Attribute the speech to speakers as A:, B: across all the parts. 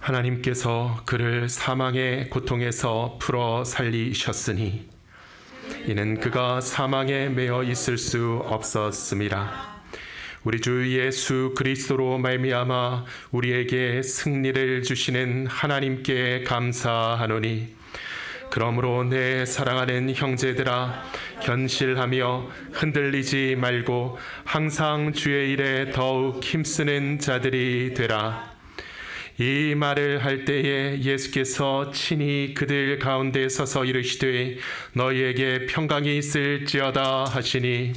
A: 하나님께서 그를 사망의 고통에서 풀어 살리셨으니 이는 그가 사망에 매여 있을 수 없었음이라. 우리 주 예수 그리스도로 말미암아 우리에게 승리를 주시는 하나님께 감사하노니, 그러므로 내 사랑하는 형제들아, 견실하며 흔들리지 말고 항상 주의 일에 더욱 힘쓰는 자들이 되라. 이 말을 할 때에 예수께서 친히 그들 가운데 서서 이르시되 너희에게 평강이 있을지어다 하시니,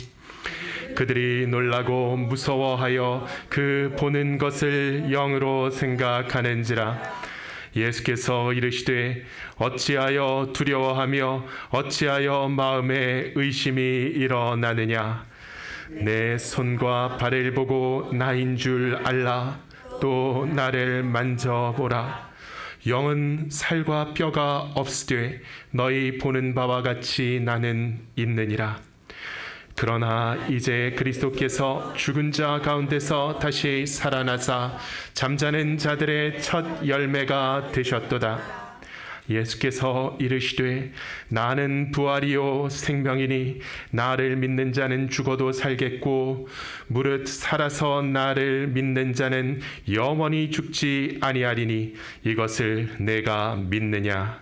A: 그들이 놀라고 무서워하여 그 보는 것을 영으로 생각하는지라. 예수께서 이르시되 어찌하여 두려워하며 어찌하여 마음에 의심이 일어나느냐. 내 손과 발을 보고 나인 줄 알라. 또 나를 만져보라. 영은 살과 뼈가 없으되 너희 보는 바와 같이 나는 있느니라. 그러나 이제 그리스도께서 죽은 자 가운데서 다시 살아나사 잠자는 자들의 첫 열매가 되셨도다. 예수께서 이르시되 나는 부활이요 생명이니 나를 믿는 자는 죽어도 살겠고 무릇 살아서 나를 믿는 자는 영원히 죽지 아니하리니 이것을 내가 믿느냐.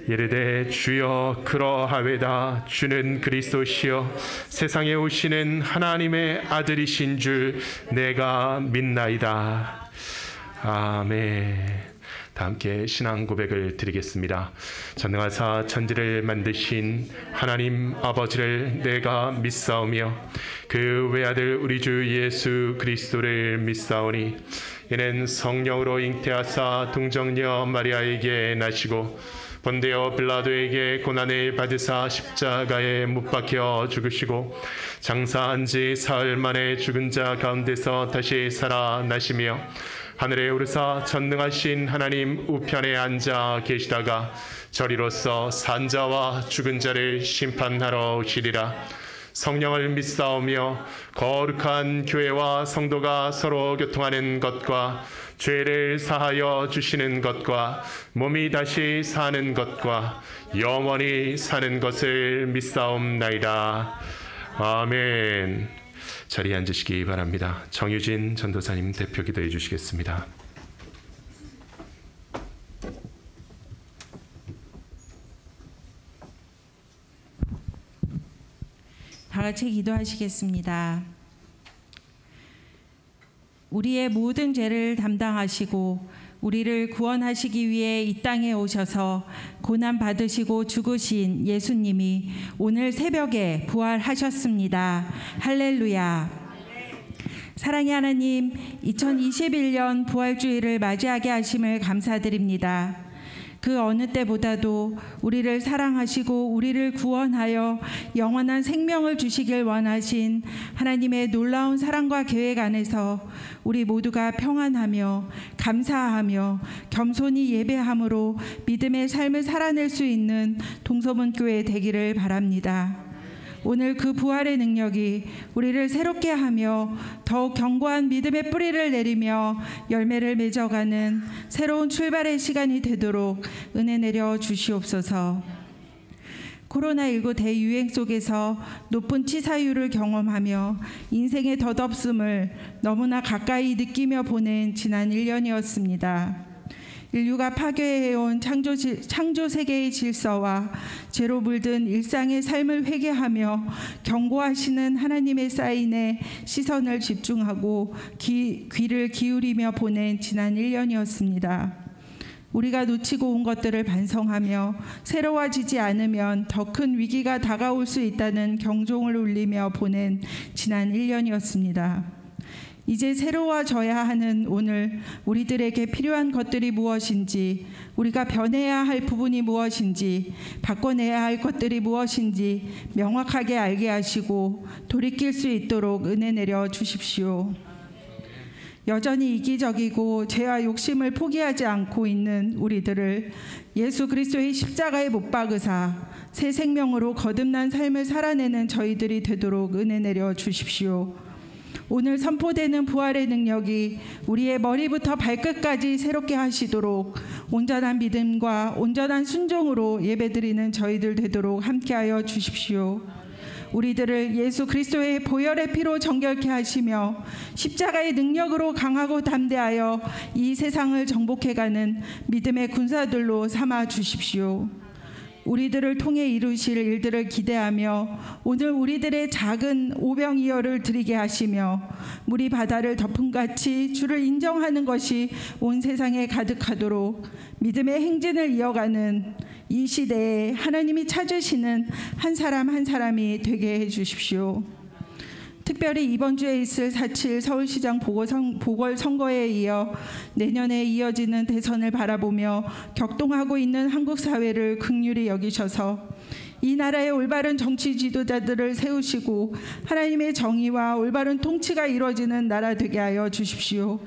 A: 이르되 주여 그러하외다. 주는 그리스도시요 세상에 오시는 하나님의 아들이신 줄 내가 믿나이다. 아멘. 다 함께 신앙 고백을 드리겠습니다. 전능하사 천지를 만드신 하나님 아버지를 내가 믿사오며 그 외아들 우리 주 예수 그리스도를 믿사오니, 이는 성령으로 잉태하사 동정녀 마리아에게 나시고 본데오 빌라도에게 고난을 받으사 십자가에 못 박혀 죽으시고 장사한 지 사흘 만에 죽은 자 가운데서 다시 살아나시며 하늘에 오르사 전능하신 하나님 우편에 앉아 계시다가 저리로서 산자와 죽은 자를 심판하러 오시리라. 성령을 믿사오며 거룩한 교회와 성도가 서로 교통하는 것과 죄를 사하여 주시는 것과 몸이 다시 사는 것과 영원히 사는 것을 믿사옵나이다. 아멘. 자리에 앉으시기 바랍니다. 정유진 전도사님 대표 기도해 주시겠습니다.
B: 다 같이 기도하시겠습니다. 우리의 모든 죄를 담당하시고 우리를 구원하시기 위해 이 땅에 오셔서 고난 받으시고 죽으신 예수님이 오늘 새벽에 부활하셨습니다. 할렐루야. 사랑의 하나님, 2021년 부활주의를 맞이하게 하심을 감사드립니다. 그 어느 때보다도 우리를 사랑하시고 우리를 구원하여 영원한 생명을 주시길 원하신 하나님의 놀라운 사랑과 계획 안에서 우리 모두가 평안하며 감사하며 겸손히 예배함으로 믿음의 삶을 살아낼 수 있는 동서문교회 되기를 바랍니다. 오늘 그 부활의 능력이 우리를 새롭게 하며 더욱 견고한 믿음의 뿌리를 내리며 열매를 맺어가는 새로운 출발의 시간이 되도록 은혜 내려 주시옵소서. 코로나19 대유행 속에서 높은 치사율을 경험하며 인생의 덧없음을 너무나 가까이 느끼며 보낸 지난 1년이었습니다. 인류가 파괴해온 창조 세계의 질서와 죄로 물든 일상의 삶을 회개하며 경고하시는 하나님의 사인에 시선을 집중하고 귀를 기울이며 보낸 지난 1년이었습니다. 우리가 놓치고 온 것들을 반성하며 새로워지지 않으면 더 큰 위기가 다가올 수 있다는 경종을 울리며 보낸 지난 1년이었습니다. 이제 새로워져야 하는 오늘 우리들에게 필요한 것들이 무엇인지, 우리가 변해야 할 부분이 무엇인지, 바꿔내야 할 것들이 무엇인지 명확하게 알게 하시고 돌이킬 수 있도록 은혜 내려 주십시오. 여전히 이기적이고 죄와 욕심을 포기하지 않고 있는 우리들을 예수 그리스도의 십자가에 못 박으사 새 생명으로 거듭난 삶을 살아내는 저희들이 되도록 은혜 내려 주십시오. 오늘 선포되는 부활의 능력이 우리의 머리부터 발끝까지 새롭게 하시도록 온전한 믿음과 온전한 순종으로 예배드리는 저희들 되도록 함께하여 주십시오. 우리들을 예수 그리스도의 보혈의 피로 정결케 하시며 십자가의 능력으로 강하고 담대하여 이 세상을 정복해가는 믿음의 군사들로 삼아 주십시오. 우리들을 통해 이루실 일들을 기대하며 오늘 우리들의 작은 오병이어를 드리게 하시며 물이 바다를 덮음같이 주를 인정하는 것이 온 세상에 가득하도록 믿음의 행진을 이어가는 이 시대에 하나님이 찾으시는 한 사람 한 사람이 되게 해주십시오. 특별히 이번 주에 있을 4.7 서울시장 보궐선거에 이어 내년에 이어지는 대선을 바라보며 격동하고 있는 한국 사회를 긍휼히 여기셔서 이 나라의 올바른 정치 지도자들을 세우시고 하나님의 정의와 올바른 통치가 이루어지는 나라 되게 하여 주십시오.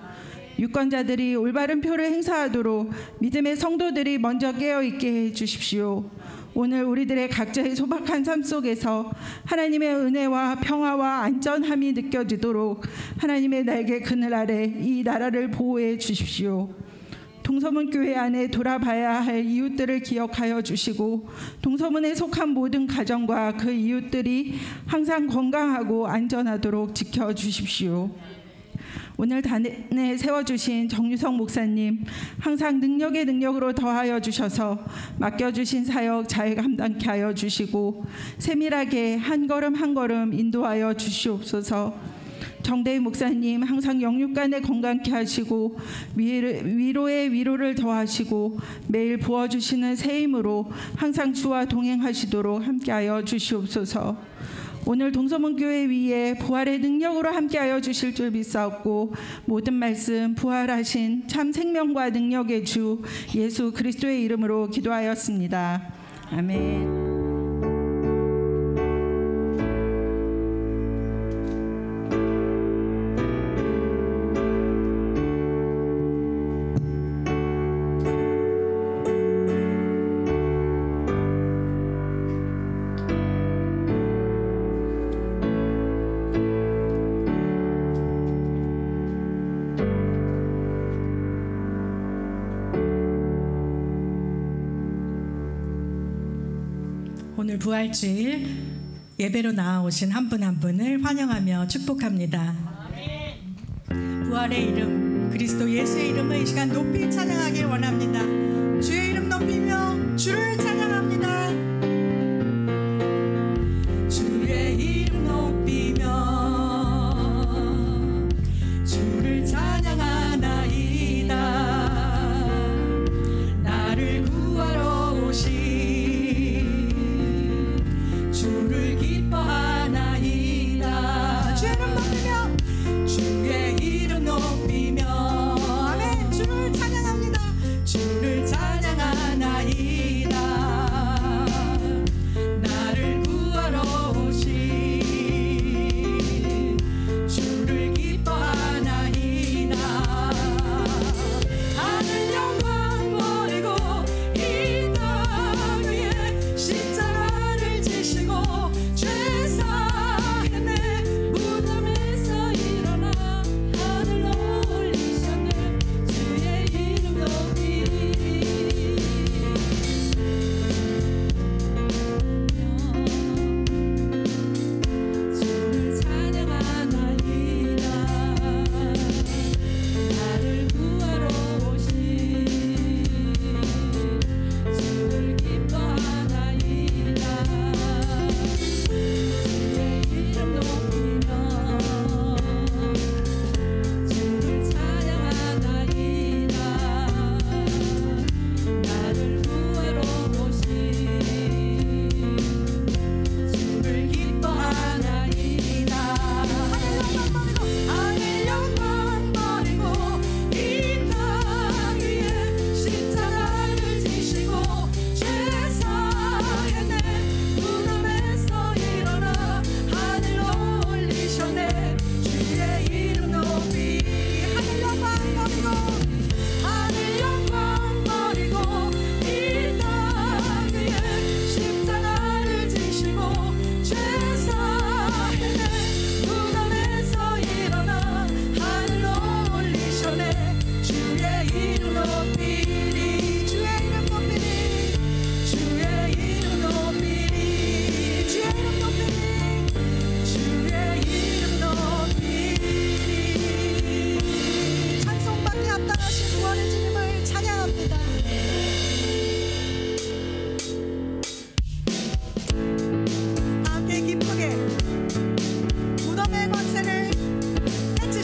B: 유권자들이 올바른 표를 행사하도록 믿음의 성도들이 먼저 깨어있게 해 주십시오. 오늘 우리들의 각자의 소박한 삶 속에서 하나님의 은혜와 평화와 안전함이 느껴지도록 하나님의 날개 그늘 아래 이 나라를 보호해 주십시오. 동서문 교회 안에 돌아봐야 할 이웃들을 기억하여 주시고 동서문에 속한 모든 가정과 그 이웃들이 항상 건강하고 안전하도록 지켜주십시오. 오늘 단에 세워주신 정유성 목사님 항상 능력의 능력으로 더하여 주셔서 맡겨주신 사역 잘 감당케 하여 주시고 세밀하게 한 걸음 한 걸음 인도하여 주시옵소서. 정대희 목사님 항상 영육간에 건강케 하시고 위로에 위로를 더하시고 매일 부어주시는 새 힘으로 항상 주와 동행하시도록 함께하여 주시옵소서. 오늘 동서문교회 위에 부활의 능력으로 함께하여 주실 줄 믿사옵고 모든 말씀 부활하신 참 생명과 능력의 주 예수 그리스도의 이름으로 기도하였습니다. 아멘.
C: 오늘 부활주일 예배로 나아오신 한 분 한 분을 환영하며 축복합니다. 부활의 이름 그리스도 예수의 이름을 이 시간 높이 찬양하길 원합니다. 주의 이름 높이며 주를 찬양합니다. 주의 이름 높이며 주를 찬양하나이다. 나를 구하러 오신 주를 기뻐하나이다. 주의 이름 높이며 아멘. 주를 찬양합니다. 주를 찬양하나이다.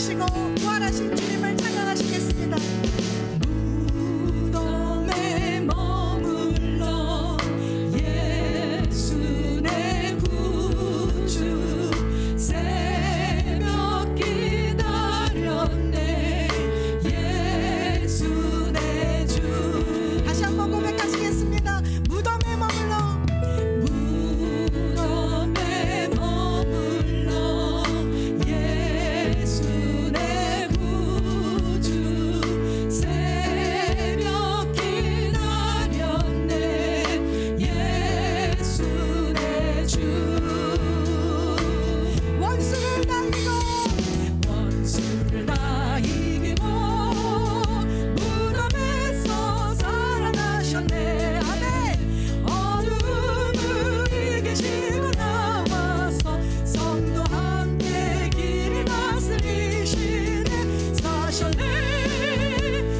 C: 죽으시고 부활하신 주님을 찬양하시겠습니다. 무덤에 머물러 예수 내 구주 새벽 기다렸네 예수 내 주. 다시 한번 고백하시겠습니다. 무덤에 머물러 무덤에 머물러 예수 내 구주 새벽 기다렸네 예수 내 주. 원수를 다 이기고 무덤에서 살아나셨네. 아멘. 어둠을 이기시고 나와서 성도 함께 길을 다스리시네. 사셨네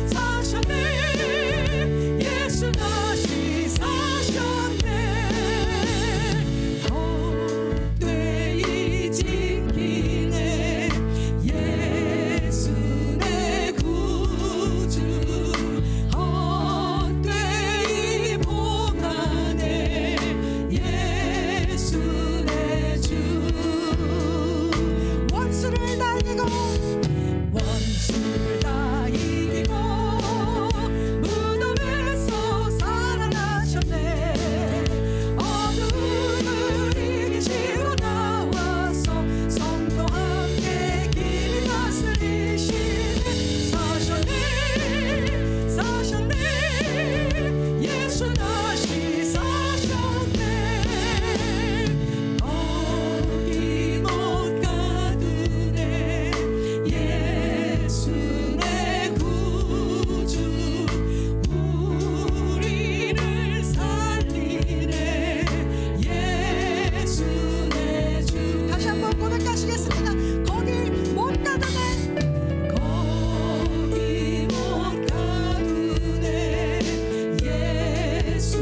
C: 사셨네 예수 다시 사셨네. 헛되이 지키네 예수 내 구주 헛되이 보관해 예수 내 주. 원수를 다 이기고 무덤에서 살아나셨네. 어둠을 이기시고 나와서 성도 함께 길 다스리시네. 사셨네 사셨네 예수 다시 사셨네. 거기 못 가두네 예수 내 구주 우리를 살리네 예수 내 주. 다시 한번 고백하시겠습니다. 거기 못 가두네 거기 못 가두네 예수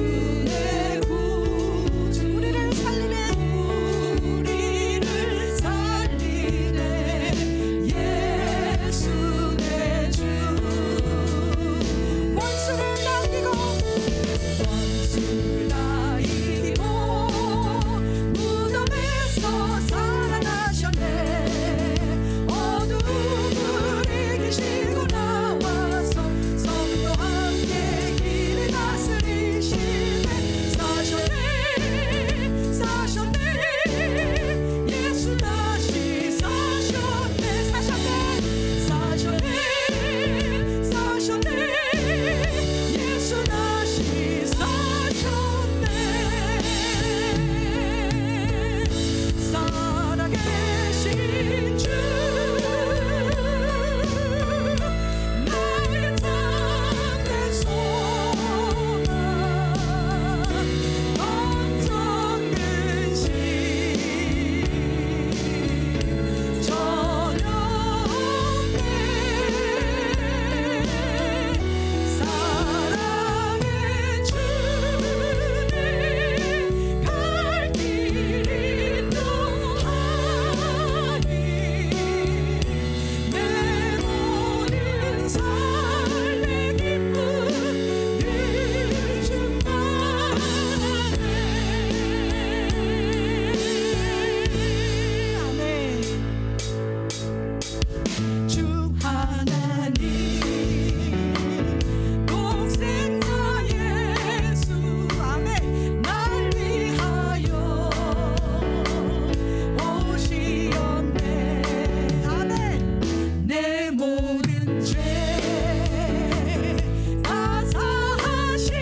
C: 내 구주 우리를 살리네 우리를 살리네 예수 내 주. 원수를 다 이기고 무덤에서 살아나셨네. 어둠을 이기시고 나와서 성도 함께 길을 다스리시네. 사셨네 사셨네 예수 다시 사셨네. 사셨네 사셨네 사셨네 예수 다시 사셨네. 살아계신 주 나의 삶의 소망 걱정 근심 전혀 없네. 사랑의 주님 갈 길이 또하니 내 모든 삶의 기쁨 늘 충만하네. 아멘. 주 하나님 독생자 예수 아멘 날 위하여 오시었네. 아멘. 내 모든 죄 다 사하시고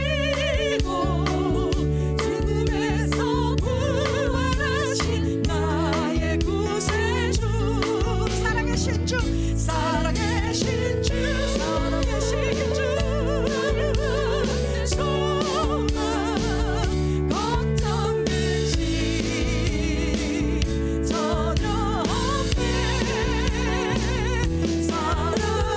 C: 죽음에서 부활하신 나의 구세주. 살아계신 주 살아계신 주 살아계신 주 소망 걱정 근심 전혀 없네. 사랑의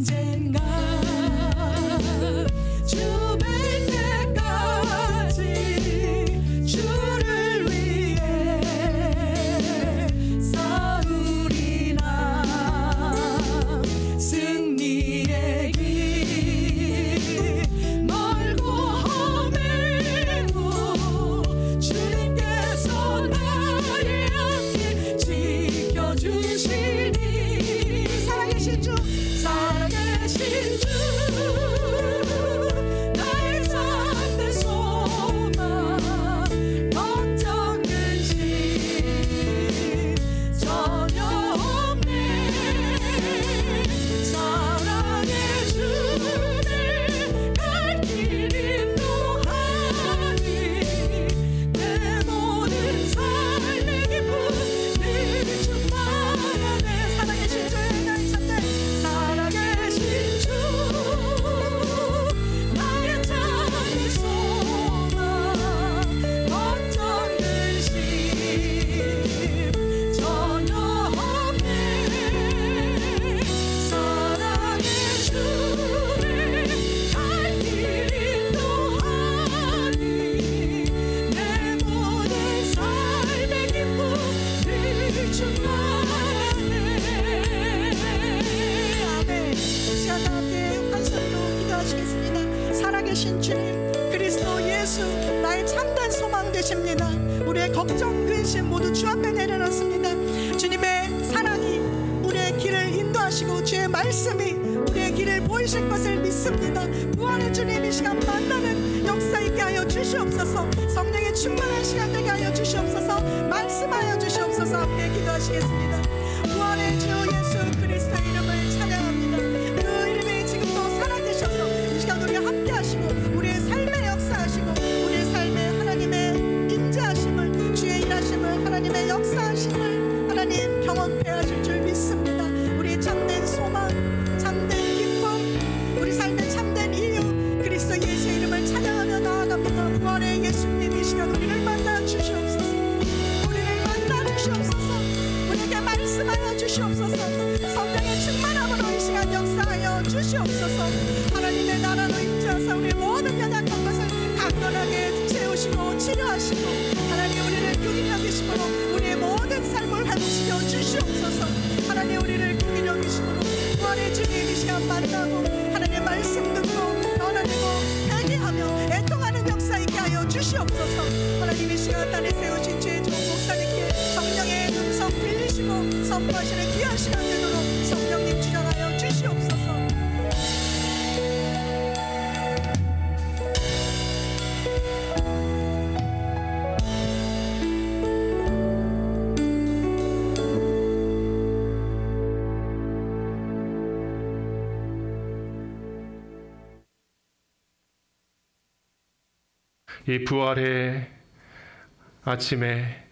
C: 언젠가 주 뵐 때까지 주를 위해 싸우리라. 승리의 길 멀고 험해도 주님께서 나의 앞길 지켜주시니. 살아계신 주, 살아계신 주, 나의 참된 소망, 걱정 근심 전혀 없네. 사랑의 주님 갈 길 인도하니 내 모든 삶의 기쁨을 충만하네. 살아계신 주의 나의 참된, 살아계신 주, 나의 참된 소망, 걱정 근심 전혀 없네. 사랑의 주님 갈 길 인도하니 내 모든 삶의 기쁨을 충만하네. 아멘. 시간 다 함께 한 손으로 기도하시겠습니다. 살아계신 주님, 그리스도 예수 나의 참된 소망 되십니다. 우리의 걱정 근심 모두 주 앞에 내려놓습니다. 주님의 사랑이 우리의 길을 인도하시고 주의 말씀이 우리의 길을 보이실 것을 믿습니다. 부활의 주님 이 시간 만나는 역사 있게 하여 주시옵소서. 성령의 충만한 시간 되게 하여 주시옵소서. 말씀하여 주시옵소서. 함께 기도하시겠습니다. 부활의 주 예수 그리스도의 이름을 찬양합니다. 그 이름이 지금도 살아계셔서 이 시간 우리와 함께 하시고 우리의 삶에 역사하시고 우리의 삶에 하나님의 임재하심을, 주의 일하심을, 하나님의 역사하심을 하나님 경험해 하실 줄 믿습니다. 우리의 참된 소망, 참된 기쁨, 우리 삶의 참된 이유 그리스도 예수의 이름을 찬양하며 나아갑니다. 부활의 예수님 이 시간 우리를 만나 주시옵소서. 우리를 만나 주시옵소서. 우리에게 말씀하여 주시옵소서. 성령의 충만함으로 이 시간 역사하여 주시옵소서. 하나님의 나라로 임재하사 우리의 모든 연약한 것을 강건하게 채우시고 치료하시고 하나님 우리를 긍휼히 여기심으로 우리의 모든 삶을 회복시켜 주시옵소서. 하나님 우리를 긍휼히 여기심으로 부활의 주님 이 시간 만나고 하나님의 말씀 듣고 변화되고 회개하며 애통하는 역사 있게 하여 주시옵소서. 하나님 이 시간 땅에 세우신 주의 좋은 목사님께 성령의 음성 들리시고 선포하시는 귀한 시간 되도록 성령님 주장하여 주시옵소서.
A: 이 부활의 아침에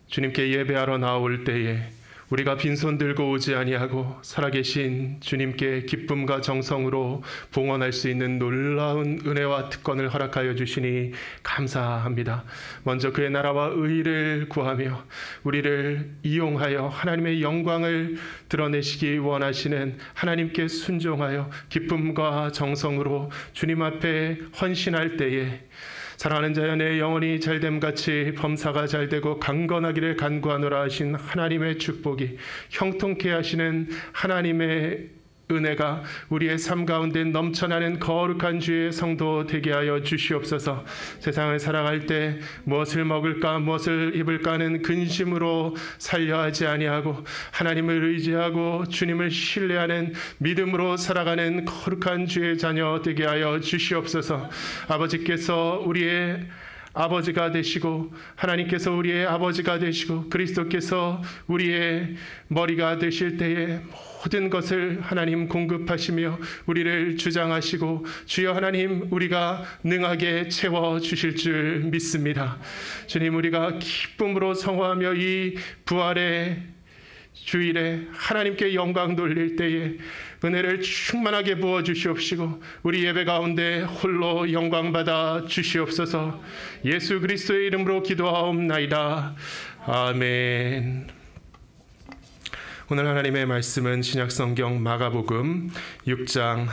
A: 주님께 예배하러 나올 때에 우리가 빈손 들고 오지 아니하고 살아계신 주님께 기쁨과 정성으로 봉헌할 수 있는 놀라운 은혜와 특권을 허락하여 주시니 감사합니다. 먼저 그의 나라와 의를 구하며 우리를 이용하여 하나님의 영광을 드러내시기 원하시는 하나님께 순종하여 기쁨과 정성으로 주님 앞에 헌신할 때에 사랑하는 자여 내 영혼이 잘됨같이 범사가 잘되고 강건하기를 간구하노라 하신 하나님의 축복이 형통케 하시는 하나님의 은혜가 우리의 삶 가운데 넘쳐나는 거룩한 주의 성도 되게 하여 주시옵소서. 세상을 살아갈 때 무엇을 먹을까 무엇을 입을까 하는 근심으로 살려 하지 아니하고 하나님을 의지하고 주님을 신뢰하는 믿음으로 살아가는 거룩한 주의 자녀 되게 하여 주시옵소서. 아버지께서 우리의 아버지가 되시고 하나님께서 우리의 아버지가 되시고 그리스도께서 우리의 머리가 되실 때에 모든 것을 하나님 공급하시며 우리를 주장하시고 주여 하나님 우리가 능하게 채워주실 줄 믿습니다. 주님 우리가 기쁨으로 성화하며 이 부활의 주일에 하나님께 영광 돌릴 때에 은혜를 충만하게 부어주시옵시고 우리 예배 가운데 홀로 영광받아 주시옵소서. 예수 그리스도의 이름으로 기도하옵나이다. 아멘. 오늘 하나님의 말씀은 신약성경 마가복음 6장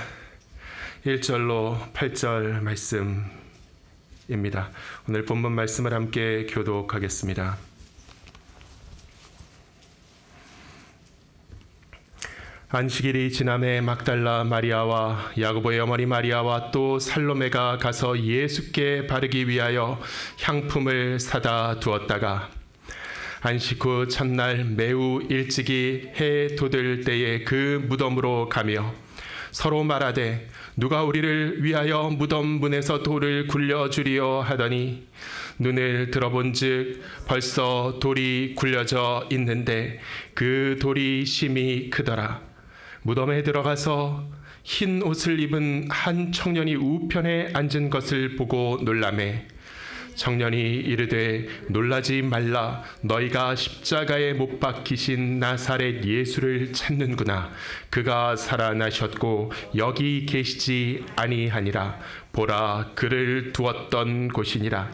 A: 1절로 8절 말씀입니다. 오늘 본문 말씀을 함께 교독하겠습니다. 안식일이 지남에 막달라 마리아와 야고보의 어머니 마리아와 또 살로메가 가서 예수께 바르기 위하여 향품을 사다 두었다가 안식 후 첫날 매우 일찍이 해 돋을 때에 그 무덤으로 가며 서로 말하되 누가 우리를 위하여 무덤 문에서 돌을 굴려주리요 하더니 눈을 들어본즉 벌써 돌이 굴려져 있는데 그 돌이 심히 크더라. 무덤에 들어가서 흰 옷을 입은 한 청년이 우편에 앉은 것을 보고 놀라매 청년이 이르되 놀라지 말라. 너희가 십자가에 못 박히신 나사렛 예수를 찾는구나. 그가 살아나셨고 여기 계시지 아니하니라. 보라, 그를 두었던 곳이니라.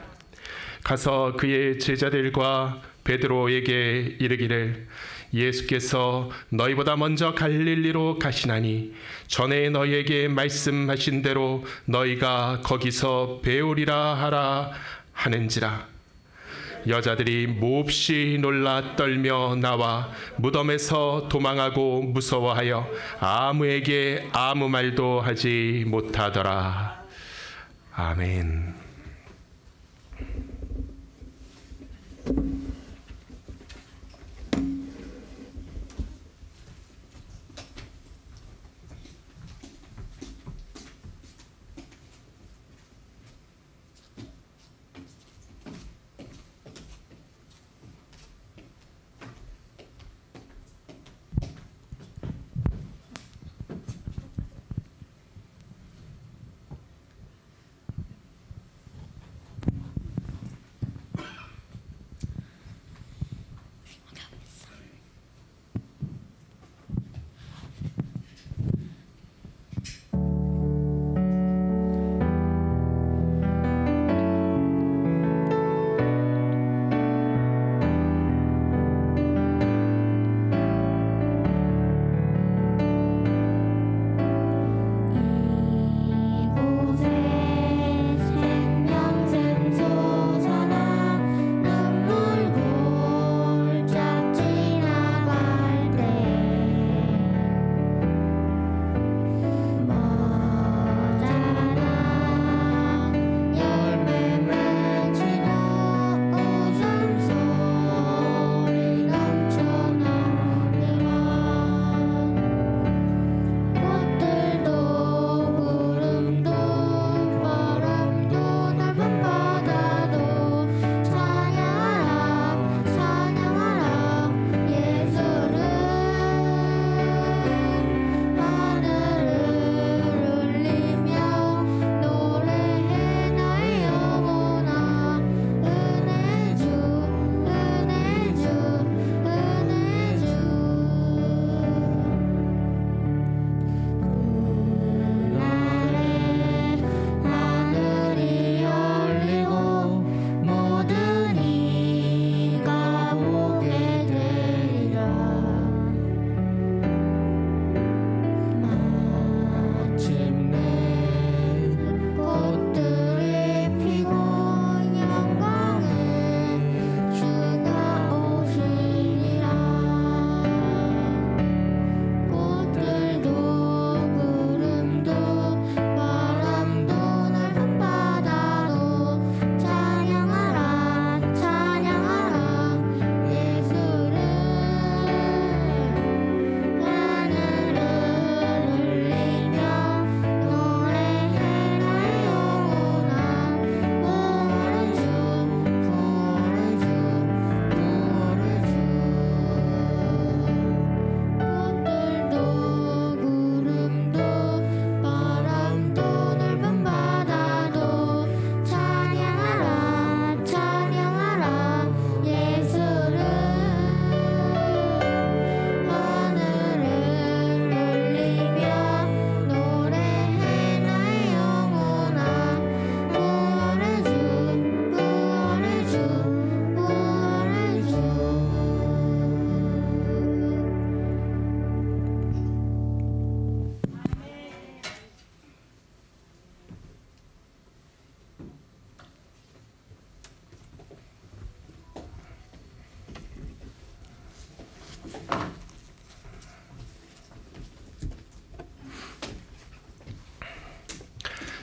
A: 가서 그의 제자들과 베드로에게 이르기를 예수께서 너희보다 먼저 갈릴리로 가시나니 전에 너희에게 말씀하신 대로 너희가 거기서 배우리라 하라 하는지라. 여자들이 몹시 놀라 떨며 나와 무덤에서 도망하고 무서워하여 아무에게 아무 말도 하지 못하더라. 아멘.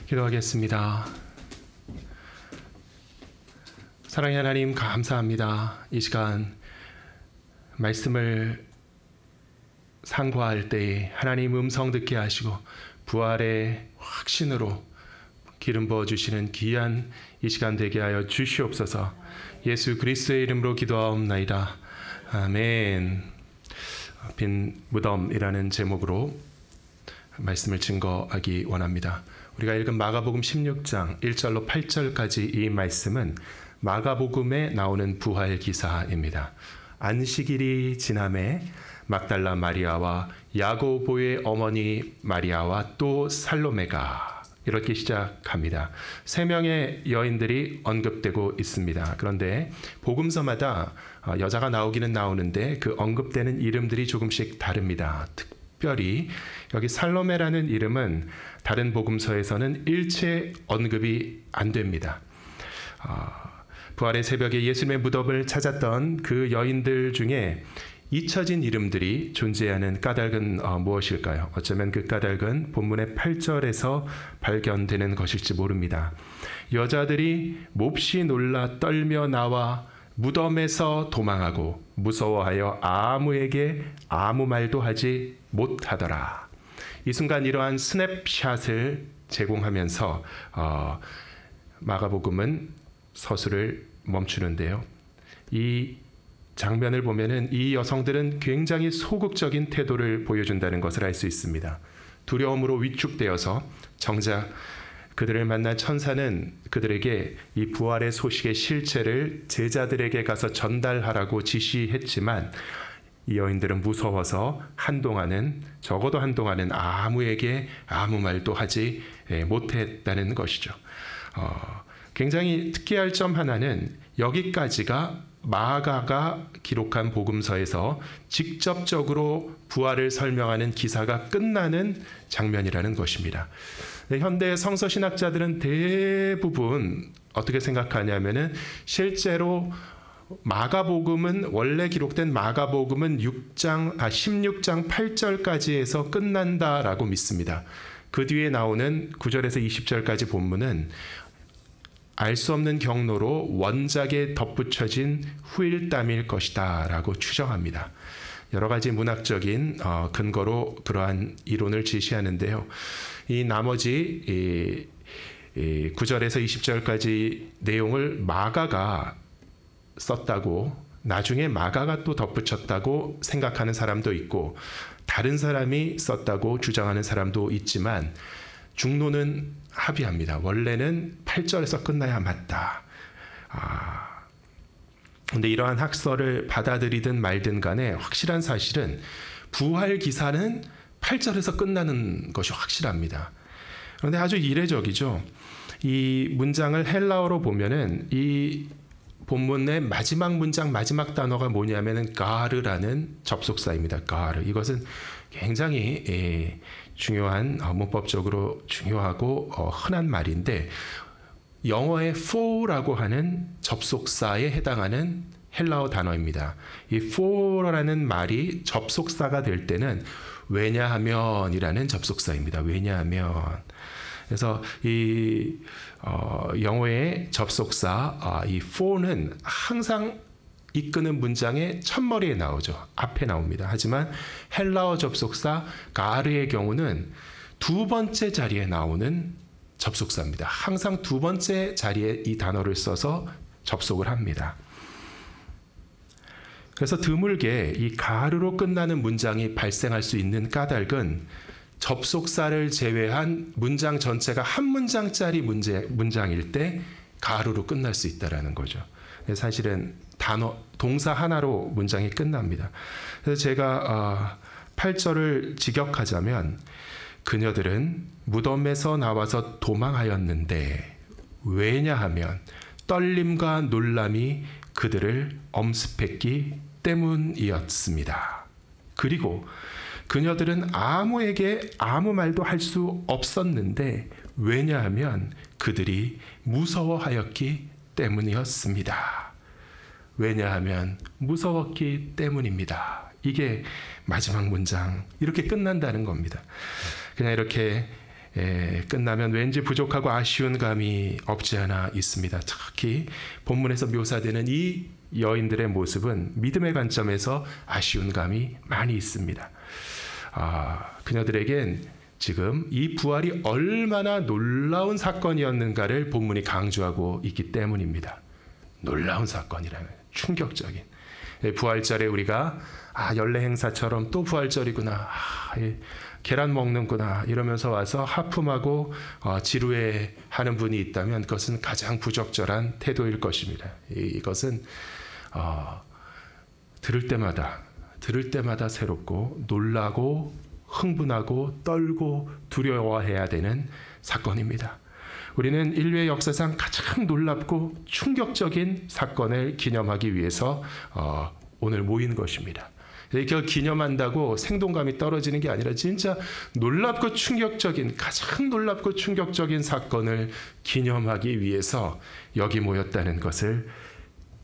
A: 기도하겠습니다. 사랑의 하나님, 감사합니다. 이 시간 말씀을 상고할 때에 하나님 음성 듣게 하시고 부활의 확신으로 기름 부어주시는 귀한 이 시간 되게 하여 주시옵소서. 예수 그리스도의 이름으로 기도하옵나이다. 아멘. 빈 무덤이라는 제목으로 말씀을 증거하기 원합니다. 우리가 읽은 마가복음 16장 1절로 8절까지 이 말씀은 마가복음에 나오는 부활 기사입니다. 안식일이 지남에 막달라 마리아와 야고보의 어머니 마리아와 또 살로메가 이렇게 시작합니다. 3명의 여인들이 언급되고 있습니다. 그런데 복음서마다 여자가 나오기는 나오는데 그 언급되는 이름들이 조금씩 다릅니다. 특별히 여기 살로메라는 이름은 다른 복음서에서는 일체 언급이 안 됩니다. 부활의 새벽에 예수님의 무덤을 찾았던 그 여인들 중에 잊혀진 이름들이 존재하는 까닭은 무엇일까요? 어쩌면 그 까닭은 본문의 8절에서 발견되는 것일지 모릅니다. 여자들이 몹시 놀라 떨며 나와 무덤에서 도망하고 무서워하여 아무에게 아무 말도 하지 못하더라. 이 순간 이러한 스냅샷을 제공하면서 마가복음은 서술을 멈추는데요. 이 장면을 보면은 이 여성들은 굉장히 소극적인 태도를 보여준다는 것을 알 수 있습니다. 두려움으로 위축되어서 정작 그들을 만난 천사는 그들에게 이 부활의 소식의 실체를 제자들에게 가서 전달하라고 지시했지만 이 여인들은 무서워서 적어도 한동안은 아무에게 아무 말도 하지 못했다는 것이죠. 굉장히 특이할 점 하나는 여기까지가 마가가 기록한 복음서에서 직접적으로 부활을 설명하는 기사가 끝나는 장면이라는 것입니다. 현대 성서신학자들은 대부분 어떻게 생각하냐면은 실제로 마가복음은 원래 기록된 마가복음은 16장 8절까지 해서 끝난다라고 믿습니다. 그 뒤에 나오는 9절에서 20절까지 본문은 알 수 없는 경로로 원작에 덧붙여진 후일담일 것이다 라고 추정합니다. 여러 가지 문학적인 근거로 그러한 이론을 제시하는데요. 이 나머지 9절에서 20절까지 내용을 마가가 썼다고, 나중에 마가가 또 덧붙였다고 생각하는 사람도 있고 다른 사람이 썼다고 주장하는 사람도 있지만 중론은 합의합니다. 원래는 8절에서 끝나야 맞다. 근데 이러한 학설을 받아들이든 말든 간에 확실한 사실은 부활 기사는 8절에서 끝나는 것이 확실합니다. 그런데 아주 이례적이죠. 이 문장을 헬라어로 보면은 이 본문의 마지막 문장 마지막 단어가 뭐냐면은 가르라는 접속사입니다. 가르. 이것은 굉장히 중요한 문법적으로 중요하고 흔한 말인데 영어의 for라고 하는 접속사에 해당하는 헬라어 단어입니다. 이 for라는 말이 접속사가 될 때는 왜냐하면이라는 접속사입니다. 왜냐하면. 그래서 이 영어의 접속사 이 for는 항상 이끄는 문장의 첫머리에 나오죠. 앞에 나옵니다. 하지만 헬라어 접속사 가르의 경우는 두 번째 자리에 나오는 접속사입니다. 항상 두 번째 자리에 이 단어를 써서 접속을 합니다. 그래서 드물게 이 가르로 끝나는 문장이 발생할 수 있는 까닭은 접속사를 제외한 문장 전체가 한 문장짜리 문장일 때 가르로 끝날 수 있다는 거죠. 사실은 동사 하나로 문장이 끝납니다. 그래서 제가 8절을 직역하자면 그녀들은 무덤에서 나와서 도망하였는데 왜냐하면 떨림과 놀람이 그들을 엄습했기 때문이었습니다. 그리고 그녀들은 아무에게 아무 말도 할 수 없었는데 왜냐하면 그들이 무서워하였기 때문이었습니다. 왜냐하면 무서웠기 때문입니다. 이게 마지막 문장 이렇게 끝난다는 겁니다. 그냥 이렇게 끝나면 왠지 부족하고 아쉬운 감이 없지 않아 있습니다. 특히 본문에서 묘사되는 이 여인들의 모습은 믿음의 관점에서 아쉬운 감이 많이 있습니다. 그녀들에겐 지금 이 부활이 얼마나 놀라운 사건이었는가를 본문이 강조하고 있기 때문입니다. 놀라운 사건이라면 충격적인. 부활절에 우리가 연례 행사처럼 또 부활절이구나, 계란 먹는구나 이러면서 와서 하품하고 지루해하는 분이 있다면 그것은 가장 부적절한 태도일 것입니다. 이것은 들을 때마다 새롭고 놀라고 흥분하고 떨고 두려워해야 되는 사건입니다. 우리는 인류의 역사상 가장 놀랍고 충격적인 사건을 기념하기 위해서 오늘 모인 것입니다. 이렇게 기념한다고 생동감이 떨어지는 게 아니라 진짜 놀랍고 충격적인, 가장 놀랍고 충격적인 사건을 기념하기 위해서 여기 모였다는 것을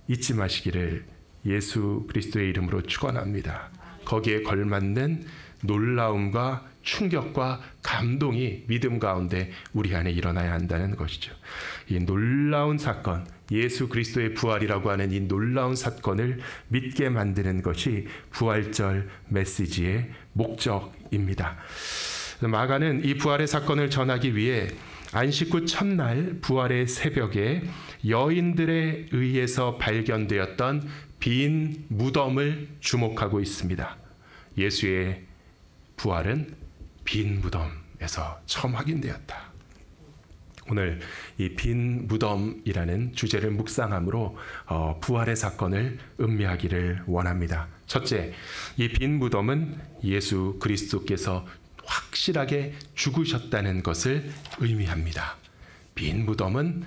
A: 잊지 마시기를 예수 그리스도의 이름으로 축원합니다. 거기에 걸맞는 놀라움과 충격과 감동이 믿음 가운데 우리 안에 일어나야 한다는 것이죠. 이 놀라운 사건, 예수 그리스도의 부활이라고 하는 이 놀라운 사건을 믿게 만드는 것이 부활절 메시지의 목적입니다. 마가는 이 부활의 사건을 전하기 위해 안식 후 첫날 부활의 새벽에 여인들에 의해서 발견되었던 빈 무덤을 주목하고 있습니다. 예수의 부활은 빈 무덤에서 처음 확인되었다. 오늘 이 빈 무덤이라는 주제를 묵상함으로 부활의 사건을 음미하기를 원합니다. 첫째, 이 빈 무덤은 예수 그리스도께서 확실하게 죽으셨다는 것을 의미합니다. 빈 무덤은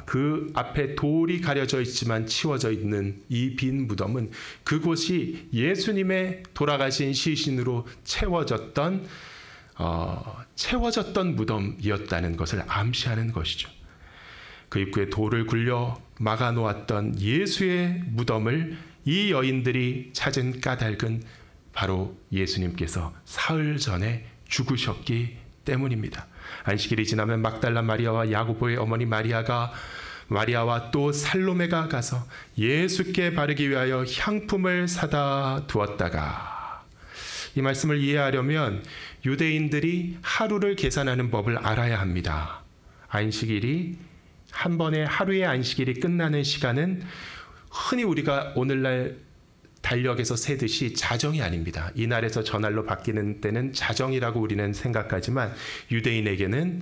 A: 그 앞에 돌이 가려져 있지만 치워져 있는 이 빈 무덤은 그곳이 예수님의 돌아가신 시신으로 채워졌던 무덤이었다는 것을 암시하는 것이죠. 그 입구에 돌을 굴려 막아 놓았던 예수의 무덤을 이 여인들이 찾은 까닭은 바로 예수님께서 사흘 전에 죽으셨기 때문입니다. 안식일이 지나면 막달라 마리아와 야고보의 어머니 마리아와 또 살로메가 가서 예수께 바르기 위하여 향품을 사다 두었다가, 이 말씀을 이해하려면 유대인들이 하루를 계산하는 법을 알아야 합니다. 안식일이 한 번에 하루의 안식일이 끝나는 시간은 흔히 우리가 오늘날 달력에서 세듯이 자정이 아닙니다. 이날에서 저날로 바뀌는 때는 자정이라고 우리는 생각하지만 유대인에게는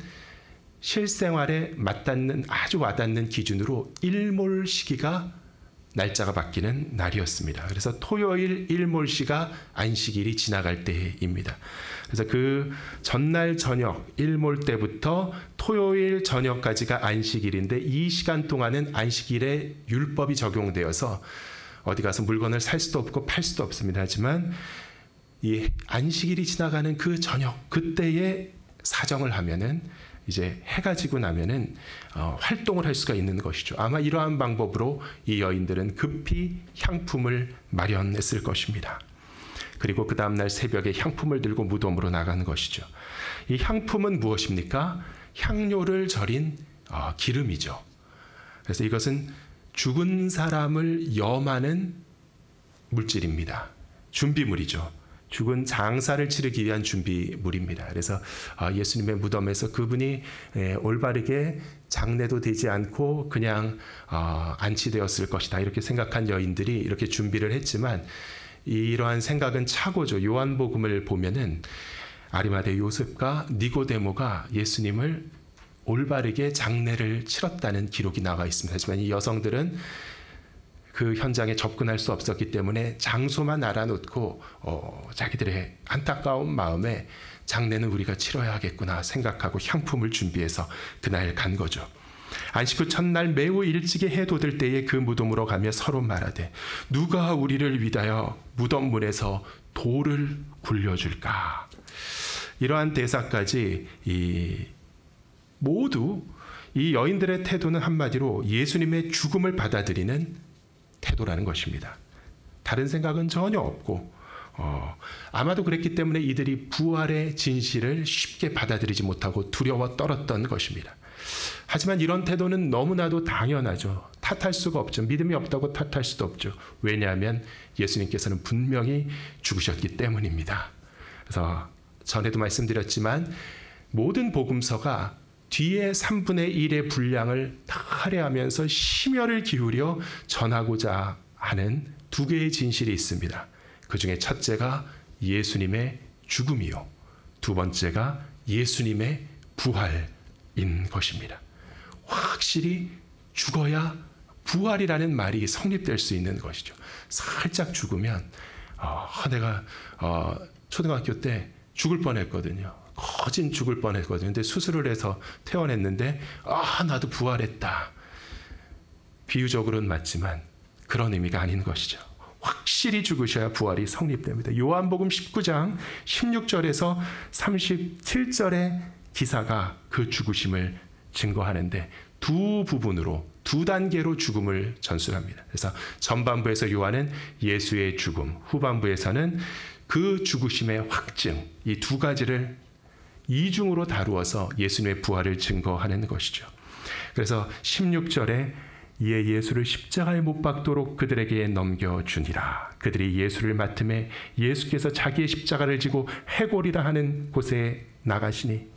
A: 실생활에 아주 와닿는 기준으로 일몰시기가 날짜가 바뀌는 날이었습니다. 그래서 토요일 일몰시가 안식일이 지나갈 때입니다. 그래서 그 전날 저녁 일몰 때부터 토요일 저녁까지가 안식일인데, 이 시간 동안은 안식일에 율법이 적용되어서 어디 가서 물건을 살 수도 없고 팔 수도 없습니다. 하지만 이 안식일이 지나가는 그 저녁, 그때에 사정을 하면은 이제 해가 지고 나면은 활동을 할 수가 있는 것이죠. 아마 이러한 방법으로 이 여인들은 급히 향품을 마련했을 것입니다. 그리고 그 다음날 새벽에 향품을 들고 무덤으로 나가는 것이죠. 이 향품은 무엇입니까? 향료를 절인 기름이죠. 그래서 이것은 죽은 사람을 염하는 물질입니다. 준비물이죠. 죽은 장사를 치르기 위한 준비물입니다. 그래서 예수님의 무덤에서 그분이 올바르게 장례도 되지 않고 그냥 안치되었을 것이다, 이렇게 생각한 여인들이 이렇게 준비를 했지만, 이러한 생각은 착오죠. 요한복음을 보면은 아리마대 요셉과 니고데모가 예수님을 올바르게 장례를 치렀다는 기록이 나와 있습니다. 하지만 이 여성들은 그 현장에 접근할 수 없었기 때문에 장소만 알아놓고 자기들의 안타까운 마음에 장례는 우리가 치러야 하겠구나 생각하고 향품을 준비해서 그날 간 거죠. 안식 후 첫날 매우 일찍이 해 돋을 때에 그 무덤으로 가며 서로 말하되, 누가 우리를 위하여 무덤 문에서 돌을 굴려줄까? 이러한 대사까지 모두 이 여인들의 태도는 한마디로 예수님의 죽음을 받아들이는 태도라는 것입니다. 다른 생각은 전혀 없고 아마도 그랬기 때문에 이들이 부활의 진실을 쉽게 받아들이지 못하고 두려워 떨었던 것입니다. 하지만 이런 태도는 너무나도 당연하죠. 탓할 수가 없죠. 믿음이 없다고 탓할 수도 없죠. 왜냐하면 예수님께서는 분명히 죽으셨기 때문입니다. 그래서 전에도 말씀드렸지만 모든 복음서가 뒤에 3분의 1의 분량을 다 할애하면서 심혈을 기울여 전하고자 하는 두 개의 진실이 있습니다. 그 중에 첫째가 예수님의 죽음이요, 두 번째가 예수님의 부활인 것입니다. 확실히 죽어야 부활이라는 말이 성립될 수 있는 것이죠. 살짝 죽으면 내가 초등학교 때 죽을 뻔했거든요. 거진 죽을 뻔했거든요. 근데 수술을 해서 퇴원했는데 나도 부활했다. 비유적으로는 맞지만 그런 의미가 아닌 것이죠. 확실히 죽으셔야 부활이 성립됩니다. 요한복음 19장 16절에서 37절의 기사가 그 죽으심을 증거하는데 두 부분으로 두 단계로 죽음을 전술합니다. 그래서 전반부에서 요한은 예수의 죽음, 후반부에서는 그 죽으심의 확증, 이 두 가지를 이중으로 다루어서 예수님의 부활을 증거하는 것이죠. 그래서 16절에 이에 예수를 십자가에 못 박도록 그들에게 넘겨주니라. 그들이 예수를 맡음에 예수께서 자기의 십자가를 지고 해골이라 하는 곳에 나가시니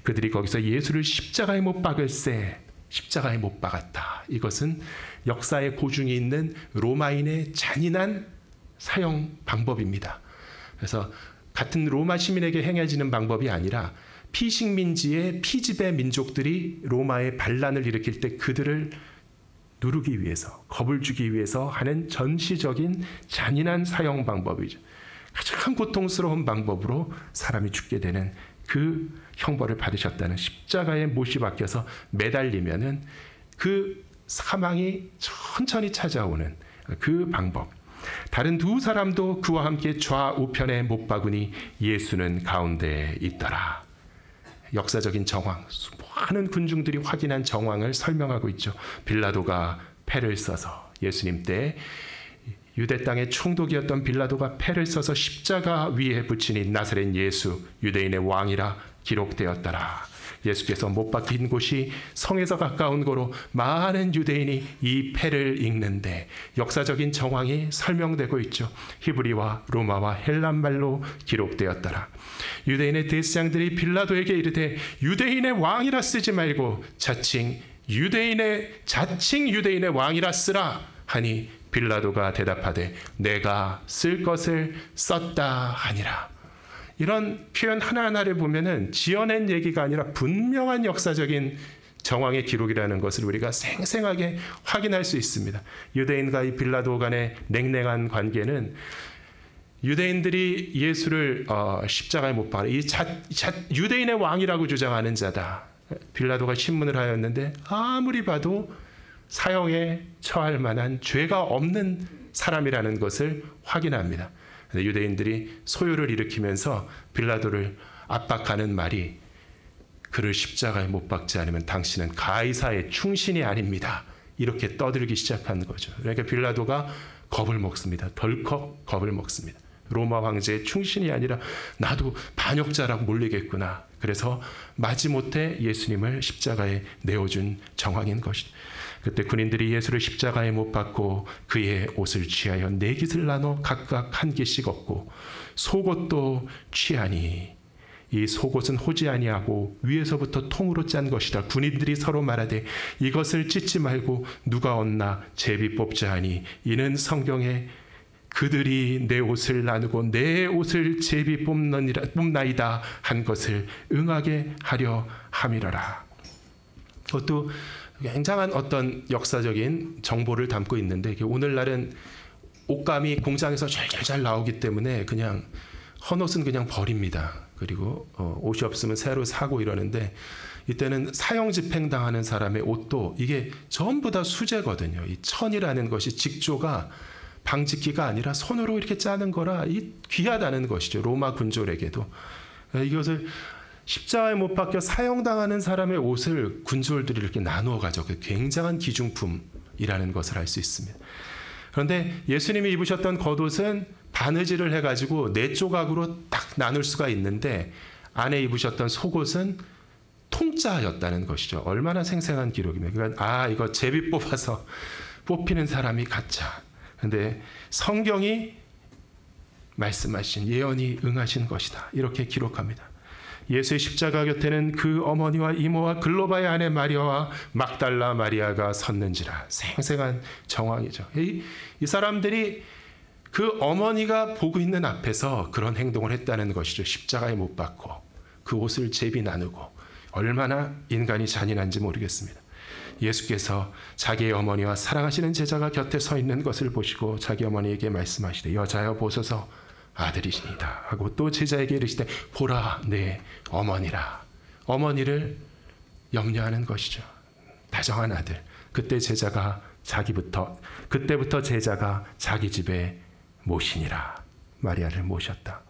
A: 그들이 거기서 예수를 십자가에 못 박을세. 십자가에 못 박았다. 이것은 역사의 고증이 있는 로마인의 잔인한 사형 방법입니다. 그래서 같은 로마 시민에게 행해지는 방법이 아니라 피식민지의 피지배 민족들이 로마의 반란을 일으킬 때 그들을 누르기 위해서, 겁을 주기 위해서 하는 전시적인 잔인한 사형 방법이죠. 가장 고통스러운 방법으로 사람이 죽게 되는 그 형벌을 받으셨다는, 십자가에 못이 박혀서 매달리면은 그 사망이 천천히 찾아오는 그 방법. 다른 두 사람도 그와 함께 좌우편에 못 박으니 예수는 가운데에 있더라. 역사적인 정황, 많은 군중들이 확인한 정황을 설명하고 있죠. 빌라도가 패를 써서, 예수님 때 유대 땅의 총독이었던 빌라도가 패를 써서 십자가 위에 붙이니 나사렛 예수 유대인의 왕이라 기록되었더라. 예수께서 못 박힌 곳이 성에서 가까운 거로 많은 유대인이 이 패를 읽는데 역사적인 정황이 설명되고 있죠. 히브리와 로마와 헬란말로 기록되었더라. 유대인의 대장들이 빌라도에게 이르되 유대인의 왕이라 쓰지 말고 자칭 유대인의 왕이라 쓰라 하니 빌라도가 대답하되 내가 쓸 것을 썼다 하니라. 이런 표현 하나하나를 보면은 지어낸 얘기가 아니라 분명한 역사적인 정황의 기록이라는 것을 우리가 생생하게 확인할 수 있습니다. 유대인과 이 빌라도 간의 냉랭한 관계는 유대인들이 예수를 십자가에 못 박아 이 유대인의 왕이라고 주장하는 자다. 빌라도가 신문을 하였는데 아무리 봐도 사형에 처할 만한 죄가 없는 사람이라는 것을 확인합니다. 유대인들이 소요를 일으키면서 빌라도를 압박하는 말이 그를 십자가에 못 박지 않으면 당신은 가이사의 충신이 아닙니다. 이렇게 떠들기 시작한 거죠. 그러니까 빌라도가 겁을 먹습니다. 덜컥 겁을 먹습니다. 로마 황제의 충신이 아니라 나도 반역자라고 몰리겠구나. 그래서 마지못해 예수님을 십자가에 내어준 정황인 것이죠. 그때 군인들이 예수를 십자가에 못 박고 그의 옷을 취하여 네 깃을 나눠 각각 한 깃씩 얻고 속옷도 취하니 이 속옷은 호지 아니하고 위에서부터 통으로 짠 것이다. 군인들이 서로 말하되 이것을 찢지 말고 누가 얻나 제비 뽑자 하니 이는 성경에 그들이 내 옷을 나누고 내 옷을 제비 뽑나이다 한 것을 응하게 하려 함이러라. 그것도 굉장한 어떤 역사적인 정보를 담고 있는데 오늘날은 옷감이 공장에서 잘 나오기 때문에 그냥 헌옷은 그냥 버립니다. 그리고 옷이 없으면 새로 사고 이러는데 이때는 사형 집행당하는 사람의 옷도 이게 전부 다 수제거든요. 이 천이라는 것이 직조가 방직기가 아니라 손으로 이렇게 짜는 거라 이 귀하다는 것이죠. 로마 군졸에게도. 이것을 십자가에 못 박혀 사형당하는 사람의 옷을 군졸들이 이렇게 나누어 가져 굉장한 기중품이라는 것을 알 수 있습니다. 그런데 예수님이 입으셨던 겉옷은 바느질을 해가지고 4조각으로 딱 나눌 수가 있는데 안에 입으셨던 속옷은 통짜였다는 것이죠. 얼마나 생생한 기록이면. 그러니까 이거 제비 뽑아서 뽑히는 사람이 가짜. 그런데 성경이 말씀하신 예언이 응하신 것이다. 이렇게 기록합니다. 예수의 십자가 곁에는 그 어머니와 이모와 글로바의 아내 마리아와 막달라 마리아가 섰는지라. 생생한 정황이죠. 이 사람들이 그 어머니가 보고 있는 앞에서 그런 행동을 했다는 것이죠. 십자가에 못 박고 그 옷을 제비 나누고. 얼마나 인간이 잔인한지 모르겠습니다. 예수께서 자기의 어머니와 사랑하시는 제자가 곁에 서 있는 것을 보시고 자기 어머니에게 말씀하시되 여자여 보소서 아들이시니이다 하고 또 제자에게 이르시되 보라 내 어머니라. 어머니를 염려하는 것이죠. 다정한 아들. 그때부터 제자가 자기 집에 모시니라. 마리아를 모셨다.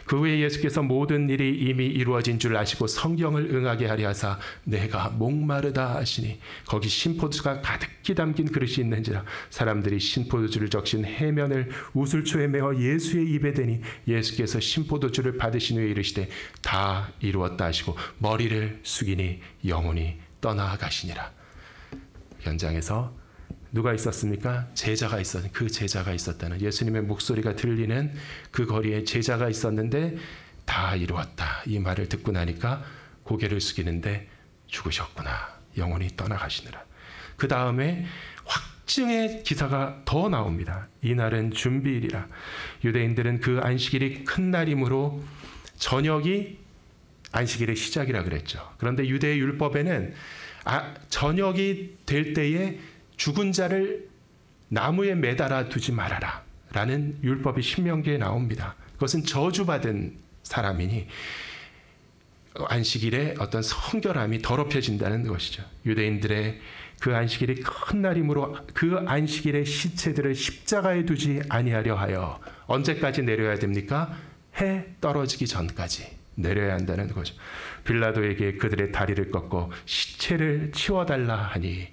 A: 그 후에 예수께서 모든 일이 이미 이루어진 줄 아시고 성경을 응하게 하려 하사 내가 목마르다 하시니 거기 신포도주가 가득히 담긴 그릇이 있는지라. 사람들이 신포도주를 적신 해면을 우슬초에 메어 예수의 입에 대니 예수께서 신포도주를 받으신 후에 이르시되 다 이루었다 하시고 머리를 숙이니 영혼이 떠나가시니라. 현장에서 누가 있었습니까? 제자가 있었는 그 제자가 있었다는 예수님의 목소리가 들리는 그 거리에 제자가 있었는데 다 이루었다. 이 말을 듣고 나니까 고개를 숙이는데 죽으셨구나. 영혼이 떠나가시느라. 그 다음에 확증의 기사가 더 나옵니다. 이날은 준비일이라. 유대인들은 그 안식일이 큰 날이므로 저녁이 안식일의 시작이라 그랬죠. 그런데 유대의 율법에는 저녁이 될 때에 죽은 자를 나무에 매달아 두지 말아라 라는 율법이 신명기에 나옵니다. 그것은 저주받은 사람이니 안식일에 어떤 성결함이 더럽혀진다는 것이죠. 유대인들의 그 안식일이 큰 날이므로 그 안식일의 시체들을 십자가에 두지 아니하려 하여 언제까지 내려야 됩니까? 해 떨어지기 전까지 내려야 한다는 거죠. 빌라도에게 그들의 다리를 꺾고 시체를 치워달라 하니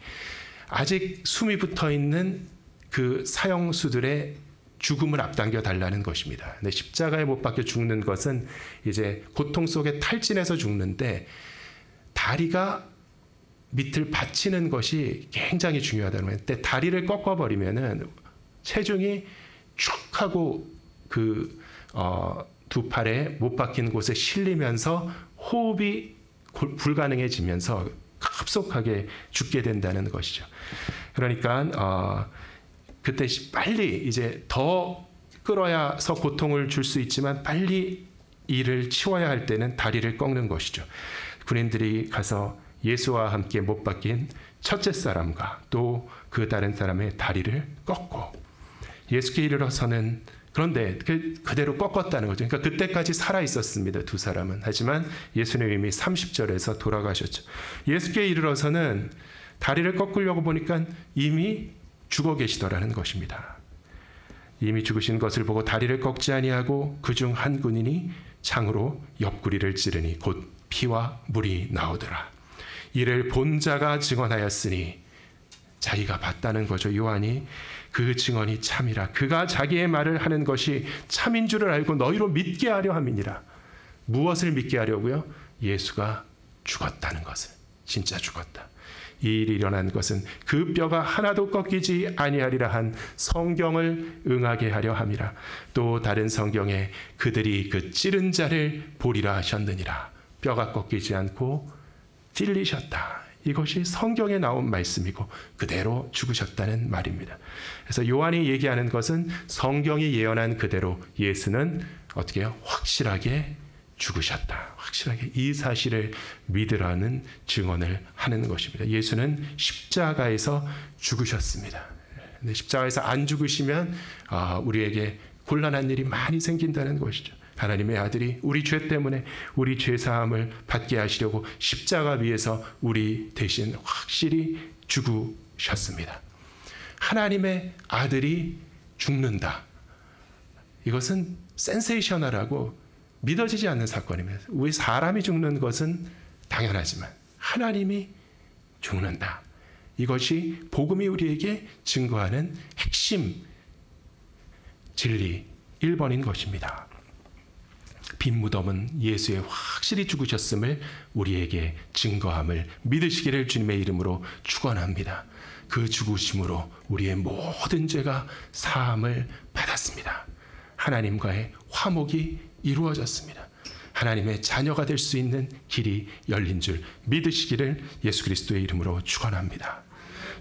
A: 아직 숨이 붙어 있는 그 사형수들의 죽음을 앞당겨 달라는 것입니다. 근데 십자가에 못 박혀 죽는 것은 이제 고통 속에 탈진해서 죽는데 다리가 밑을 받치는 것이 굉장히 중요하다는 거예요. 근데 다리를 꺾어버리면은 체중이 쭉 하고 그 두 팔에 못 박힌 곳에 실리면서 호흡이 불가능해지면서 급속하게 죽게 된다는 것이죠. 그러니까 그때 빨리 이제 더 끌어야서 고통을 줄 수 있지만 빨리 이를 치워야 할 때는 다리를 꺾는 것이죠. 군인들이 가서 예수와 함께 못 박힌 첫째 사람과 또 그 다른 사람의 다리를 꺾고 예수께 이르러서는 그런데 그대로 꺾었다는 거죠. 그러니까 그때까지 살아 있었습니다. 두 사람은. 하지만 예수님 이미 30절에서 돌아가셨죠. 예수께 이르러서는 다리를 꺾으려고 보니까 이미 죽어 계시더라는 것입니다. 이미 죽으신 것을 보고 다리를 꺾지 아니하고 그중 한 군인이 창으로 옆구리를 찌르니 곧 피와 물이 나오더라. 이를 본 자가 증언하였으니 자기가 봤다는 거죠. 요한이 그 증언이 참이라. 그가 자기의 말을 하는 것이 참인 줄을 알고 너희로 믿게 하려 함이니라. 무엇을 믿게 하려고요? 예수가 죽었다는 것을. 진짜 죽었다. 이 일이 일어난 것은 그 뼈가 하나도 꺾이지 아니하리라 한 성경을 응하게 하려 함이라. 또 다른 성경에 그들이 그 찌른 자를 보리라 하셨느니라. 뼈가 꺾이지 않고 찔리셨다. 이것이 성경에 나온 말씀이고 그대로 죽으셨다는 말입니다. 그래서 요한이 얘기하는 것은 성경이 예언한 그대로 예수는 어떻게 해요? 확실하게 죽으셨다. 확실하게 이 사실을 믿으라는 증언을 하는 것입니다. 예수는 십자가에서 죽으셨습니다. 근데 십자가에서 안 죽으시면 우리에게 곤란한 일이 많이 생긴다는 것이죠. 하나님의 아들이 우리 죄 때문에 우리 죄 사함을 받게 하시려고 십자가 위에서 우리 대신 확실히 죽으셨습니다. 하나님의 아들이 죽는다. 이것은 센세이셔널하고 믿어지지 않는 사건입니다. 우리 사람이 죽는 것은 당연하지만 하나님이 죽는다. 이것이 복음이 우리에게 증거하는 핵심 진리 1번인 것입니다. 빈 무덤은 예수의 확실히 죽으셨음을 우리에게 증거함을 믿으시기를 주님의 이름으로 축원합니다. 그 죽으심으로 우리의 모든 죄가 사함을 받았습니다. 하나님과의 화목이 이루어졌습니다. 하나님의 자녀가 될 수 있는 길이 열린 줄 믿으시기를 예수 그리스도의 이름으로 축원합니다.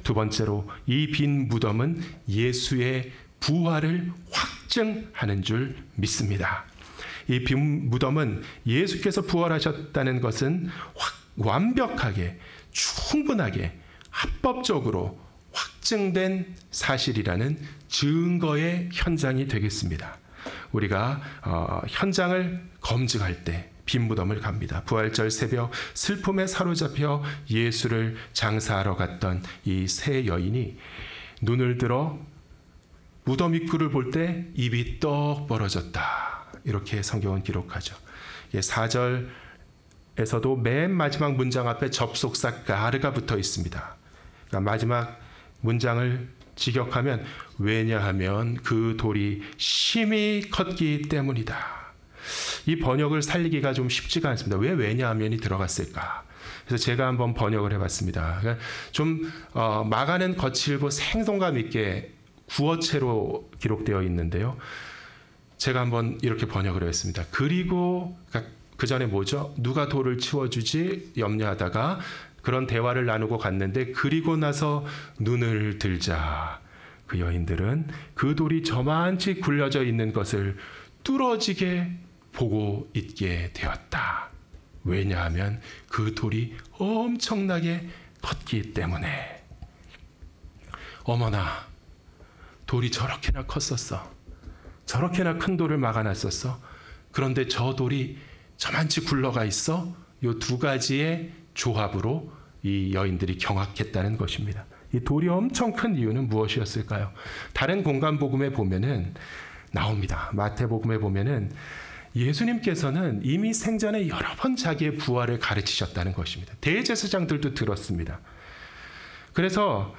A: 두 번째로 이 빈 무덤은 예수의 부활을 확증하는 줄 믿습니다. 이 빈 무덤은 예수께서 부활하셨다는 것은 완벽하게 충분하게 합법적으로 확증된 사실이라는 증거의 현장이 되겠습니다. 우리가 현장을 검증할 때 빈 무덤을 갑니다. 부활절 새벽 슬픔에 사로잡혀 예수를 장사하러 갔던 이 세 여인이 눈을 들어 무덤 입구를 볼 때 입이 떡 벌어졌다. 이렇게 성경은 기록하죠. 4절에서도 맨 마지막 문장 앞에 접속사 가르가 붙어 있습니다. 그러니까 마지막 문장을 직역하면 왜냐하면 그 돌이 심히 컸기 때문이다. 이 번역을 살리기가 좀 쉽지가 않습니다. 왜 왜냐하면이 들어갔을까? 그래서 제가 한번 번역을 해봤습니다. 그러니까 좀 마가는 거칠고 생동감 있게 구어체로 기록되어 있는데요. 제가 한번 이렇게 번역을 했습니다. 그리고 그 전에 뭐죠? 누가 돌을 치워주지 염려하다가 그런 대화를 나누고 갔는데 그리고 나서 눈을 들자 그 여인들은 그 돌이 저만치 굴려져 있는 것을 뚫어지게 보고 있게 되었다. 왜냐하면 그 돌이 엄청나게 컸기 때문에. 어머나, 돌이 저렇게나 컸었어. 저렇게나 큰 돌을 막아놨었어. 그런데 저 돌이 저만치 굴러가 있어. 이 두 가지의 조합으로 이 여인들이 경악했다는 것입니다. 이 돌이 엄청 큰 이유는 무엇이었을까요? 다른 공간 복음에 보면은 나옵니다. 마태복음에 보면은 예수님께서는 이미 생전에 여러 번 자기의 부활을 가르치셨다는 것입니다. 대제사장들도 들었습니다. 그래서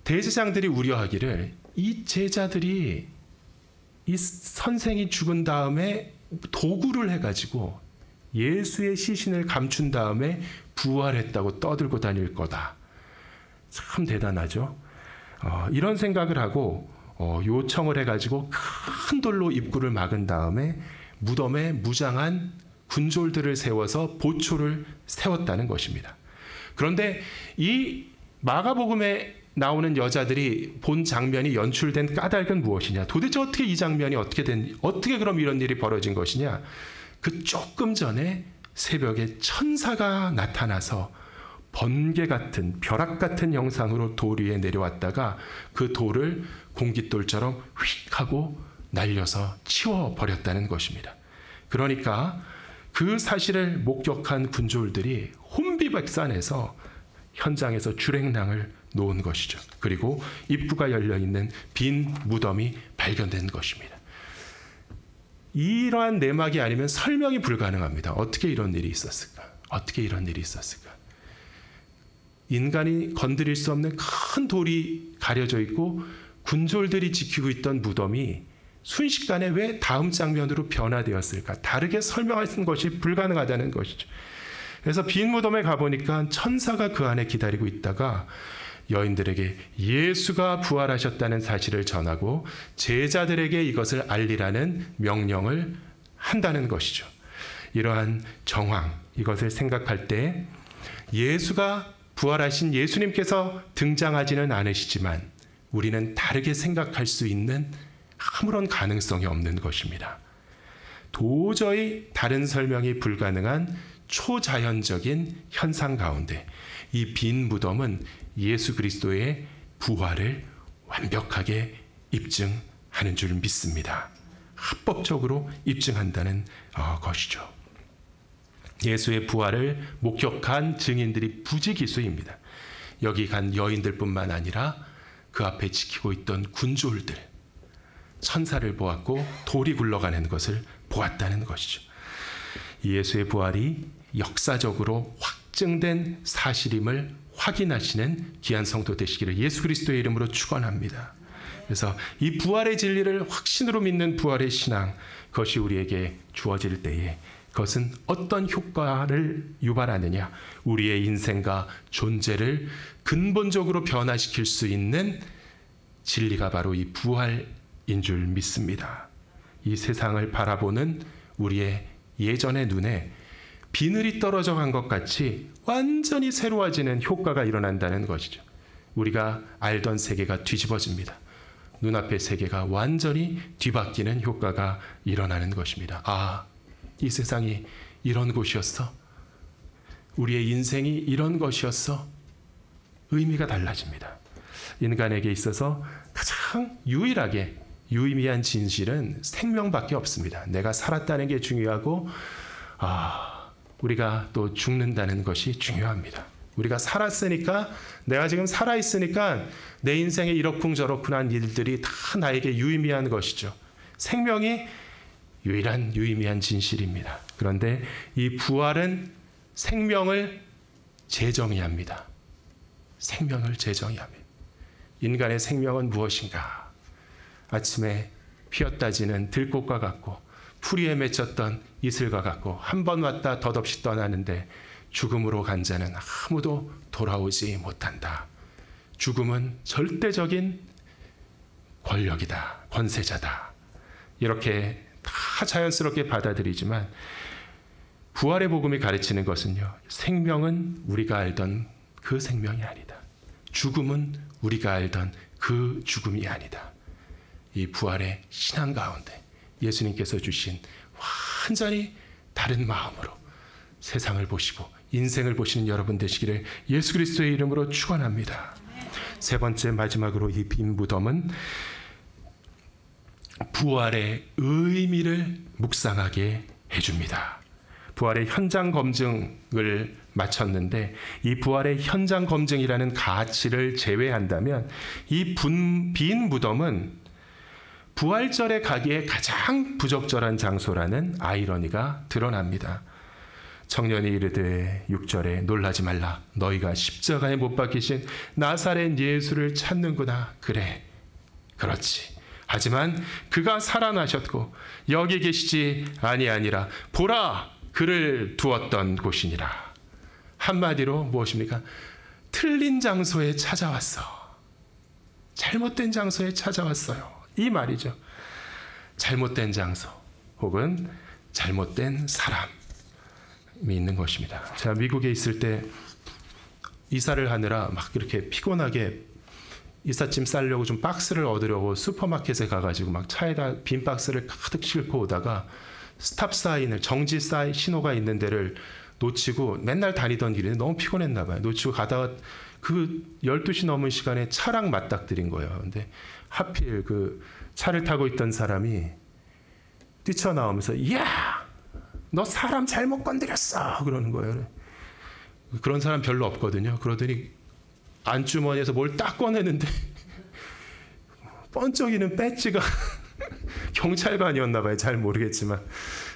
A: 대제사장들이 우려하기를 이 제자들이 이 선생이 죽은 다음에 도구를 해가지고 예수의 시신을 감춘 다음에 부활했다고 떠들고 다닐 거다. 참 대단하죠. 이런 생각을 하고 요청을 해가지고 큰 돌로 입구를 막은 다음에 무덤에 무장한 군졸들을 세워서 보초를 세웠다는 것입니다. 그런데 이 마가복음에 나오는 여자들이 본 장면이 연출된 까닭은 무엇이냐? 도대체 어떻게 이 장면이 어떻게 그럼 이런 일이 벌어진 것이냐? 그 조금 전에 새벽에 천사가 나타나서 번개 같은 벼락 같은 형상으로 돌 위에 내려왔다가 그 돌을 공깃돌처럼 휙 하고 날려서 치워버렸다는 것입니다. 그러니까 그 사실을 목격한 군졸들이 혼비백산해서 현장에서 주랭랑을 놓은 것이죠. 그리고 입구가 열려있는 빈 무덤이 발견된 것입니다. 이러한 내막이 아니면 설명이 불가능합니다. 어떻게 이런 일이 있었을까? 어떻게 이런 일이 있었을까? 인간이 건드릴 수 없는 큰 돌이 가려져 있고 군졸들이 지키고 있던 무덤이 순식간에 왜 다음 장면으로 변화되었을까? 다르게 설명하는 것이 불가능하다는 것이죠. 그래서 빈 무덤에 가보니까 천사가 그 안에 기다리고 있다가 여인들에게 예수가 부활하셨다는 사실을 전하고 제자들에게 이것을 알리라는 명령을 한다는 것이죠. 이러한 정황, 이것을 생각할 때 예수가 부활하신 예수님께서 등장하지는 않으시지만 우리는 다르게 생각할 수 있는 아무런 가능성이 없는 것입니다. 도저히 다른 설명이 불가능한 초자연적인 현상 가운데 이 빈 무덤은 예수 그리스도의 부활을 완벽하게 입증하는 줄 믿습니다. 합법적으로 입증한다는 것이죠. 예수의 부활을 목격한 증인들이 부지기수입니다. 여기 간 여인들뿐만 아니라 그 앞에 지키고 있던 군졸들, 천사를 보았고 돌이 굴러가는 것을 보았다는 것이죠. 예수의 부활이 역사적으로 확증된 사실임을 확인하시는 귀한 성도 되시기를 예수 그리스도의 이름으로 축원합니다. 그래서 이 부활의 진리를 확신으로 믿는 부활의 신앙, 그것이 우리에게 주어질 때에 그것은 어떤 효과를 유발하느냐, 우리의 인생과 존재를 근본적으로 변화시킬 수 있는 진리가 바로 이 부활인 줄 믿습니다. 이 세상을 바라보는 우리의 예전의 눈에 비늘이 떨어져 간 것 같이 완전히 새로워지는 효과가 일어난다는 것이죠. 우리가 알던 세계가 뒤집어집니다. 눈앞의 세계가 완전히 뒤바뀌는 효과가 일어나는 것입니다. 아, 이 세상이 이런 곳이었어? 우리의 인생이 이런 것이었어? 의미가 달라집니다. 인간에게 있어서 가장 유일하게 유의미한 진실은 생명밖에 없습니다. 내가 살았다는 게 중요하고, 우리가 또 죽는다는 것이 중요합니다. 우리가 살았으니까, 내가 지금 살아있으니까 내 인생에 이러쿵저러쿵한 일들이 다 나에게 유의미한 것이죠. 생명이 유일한 진실입니다. 그런데 이 부활은 생명을 재정의합니다. 생명을 재정의합니다. 인간의 생명은 무엇인가? 아침에 피었다지는 들꽃과 같고 풀이에 맺혔던 이슬과 같고 한 번 왔다 덧없이 떠나는데 죽음으로 간 자는 아무도 돌아오지 못한다. 죽음은 절대적인 권력이다. 권세자다. 이렇게 다 자연스럽게 받아들이지만 부활의 복음이 가르치는 것은요, 생명은 우리가 알던 그 생명이 아니다. 죽음은 우리가 알던 그 죽음이 아니다. 이 부활의 신앙 가운데 예수님께서 주신 완전히 다른 마음으로 세상을 보시고 인생을 보시는 여러분 되시기를 예수 그리스도의 이름으로 축원합니다. 세 번째, 마지막으로 이 빈 무덤은 부활의 의미를 묵상하게 해줍니다. 부활의 현장 검증을 마쳤는데 이 부활의 현장 검증이라는 가치를 제외한다면 이 빈 무덤은 부활절에 가기에 가장 부적절한 장소라는 아이러니가 드러납니다. 청년이 이르되 6절에 놀라지 말라. 너희가 십자가에 못 박히신 나사렛 예수를 찾는구나. 그래, 그렇지. 하지만 그가 살아나셨고 여기 계시지 아니하니라. 보라, 그를 두었던 곳이니라. 한마디로 무엇입니까? 틀린 장소에 찾아왔어. 잘못된 장소에 찾아왔어요. 이 말이죠. 잘못된 장소 혹은 잘못된 사람이 있는 것입니다. 제가 미국에 있을 때 이사를 하느라 막 이렇게 피곤하게 이삿짐 싸려고 좀 박스를 얻으려고 슈퍼마켓에 가가지고 막 차에다 빈 박스를 가득 싣고 오다가 스탑 사인을, 정지 사인 신호가 있는 데를 놓치고, 맨날 다니던 길인데 너무 피곤했나 봐요. 놓치고 가다가 그 12시 넘은 시간에 차랑 맞닥뜨린 거예요. 근데 하필 그 차를 타고 있던 사람이 뛰쳐나오면서 이야, 너 사람 잘못 건드렸어 그러는 거예요. 그런 사람 별로 없거든요. 그러더니 안주머니에서 뭘 딱 꺼내는데 번쩍이는 배지가 경찰관이었나 봐요. 잘 모르겠지만.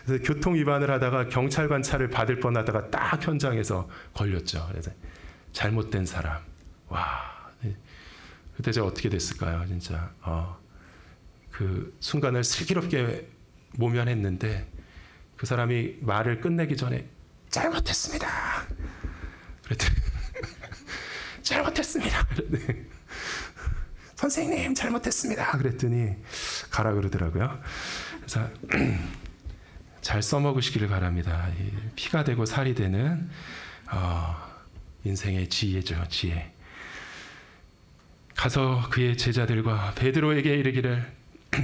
A: 그래서 교통 위반을 하다가 경찰관 차를 받을 뻔하다가 딱 현장에서 걸렸죠. 그래서 잘못된 사람. 와, 그때 제가 어떻게 됐을까요? 진짜 그 순간을 슬기롭게 모면했는데 그 사람이 말을 끝내기 전에 잘못했습니다. 그랬더니 잘못했습니다. 그랬더니 선생님 잘못했습니다. 그랬더니 가라 그러더라고요. 그래서 잘 써먹으시기를 바랍니다. 피가 되고 살이 되는 인생의 지혜죠. 지혜. 가서 그의 제자들과 베드로에게 이르기를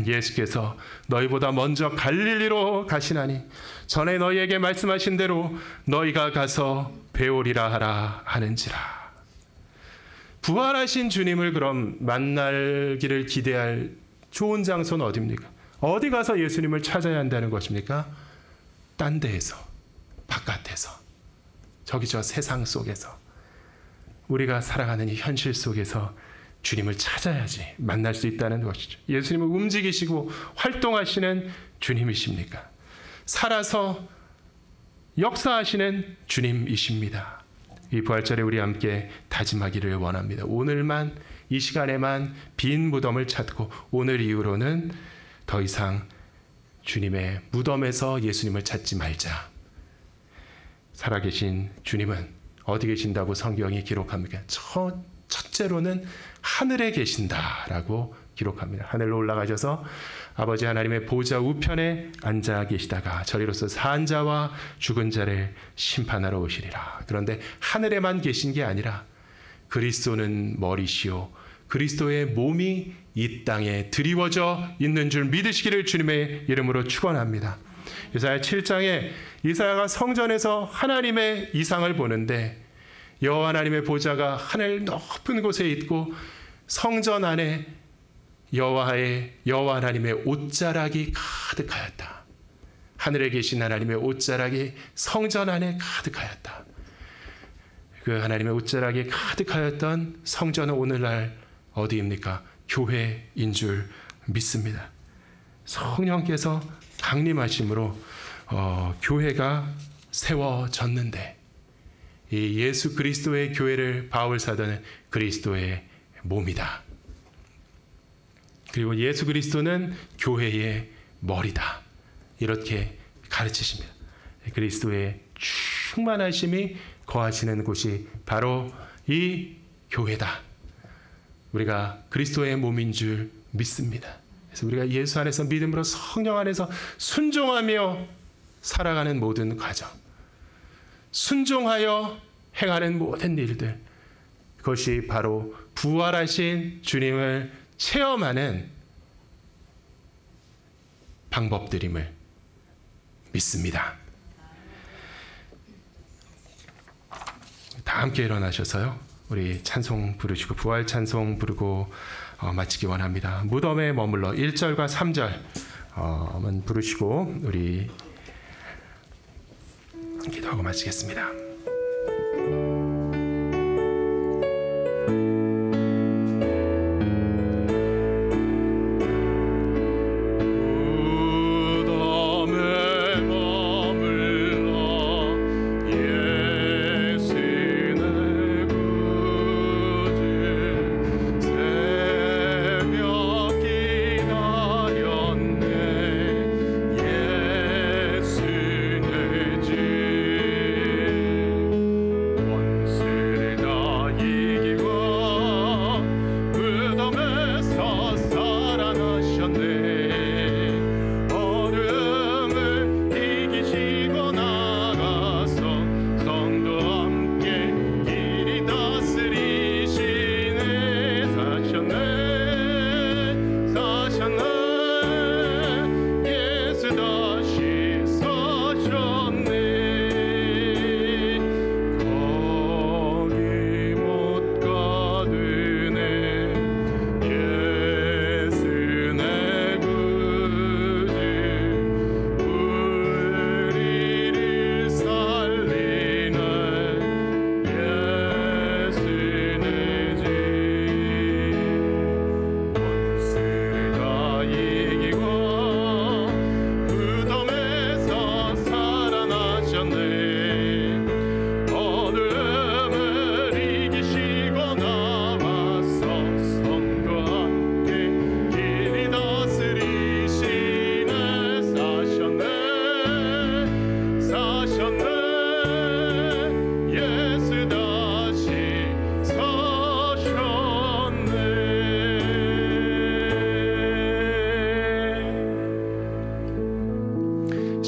A: 예수께서 너희보다 먼저 갈릴리로 가시나니 전에 너희에게 말씀하신 대로 너희가 가서 배우리라 하라 하는지라. 부활하신 주님을 그럼 만나기를 기대할 좋은 장소는 어디입니까? 어디 가서 예수님을 찾아야 한다는 것입니까? 딴 데에서, 바깥에서, 저기 저 세상 속에서, 우리가 살아가는 이 현실 속에서 주님을 찾아야지 만날 수 있다는 것이죠. 예수님은 움직이시고 활동하시는 주님이십니까? 살아서 역사하시는 주님이십니다. 이 부활절에 우리 함께 다짐하기를 원합니다. 오늘만, 이 시간에만 빈 무덤을 찾고 오늘 이후로는 더 이상 주님의 무덤에서 예수님을 찾지 말자. 살아계신 주님은 어디 계신다고 성경이 기록합니까? 첫째로는 하늘에 계신다라고 기록합니다. 하늘로 올라가셔서 아버지 하나님의 보좌 우편에 앉아 계시다가 저리로서 산 자와 죽은 자를 심판하러 오시리라. 그런데 하늘에만 계신 게 아니라 그리스도는 머리시오, 그리스도의 몸이 이 땅에 드리워져 있는 줄 믿으시기를 주님의 이름으로 축원합니다. 이사야 7장에 이사야가 성전에서 하나님의 이상을 보는데 여호와 하나님의 보좌가 하늘 높은 곳에 있고 성전 안에 여호와 하나님의 옷자락이 가득하였다. 하늘에 계신 하나님의 옷자락이 성전 안에 가득하였다. 그 하나님의 옷자락이 가득하였던 성전은 오늘날 어디입니까? 교회인 줄 믿습니다. 성령께서 강림하심으로 교회가 세워졌는데 이 예수 그리스도의 교회를 바울 사도는 그리스도의 몸이다. 그리고 예수 그리스도는 교회의 머리다. 이렇게 가르치십니다. 그리스도의 충만하심이 거하시는 곳이 바로 이 교회다. 우리가 그리스도의 몸인 줄 믿습니다. 그래서 우리가 예수 안에서 믿음으로 성령 안에서 순종하며 살아가는 모든 과정, 순종하여 행하는 모든 일들, 그것이 바로 부활하신 주님을 체험하는 방법들임을 믿습니다. 다 함께 일어나셔서요, 우리 찬송 부르시고 부활 찬송 부르고 마치기 원합니다. 무덤에 머물러 1절과 3절만 부르시고 우리 기도하고 마치겠습니다.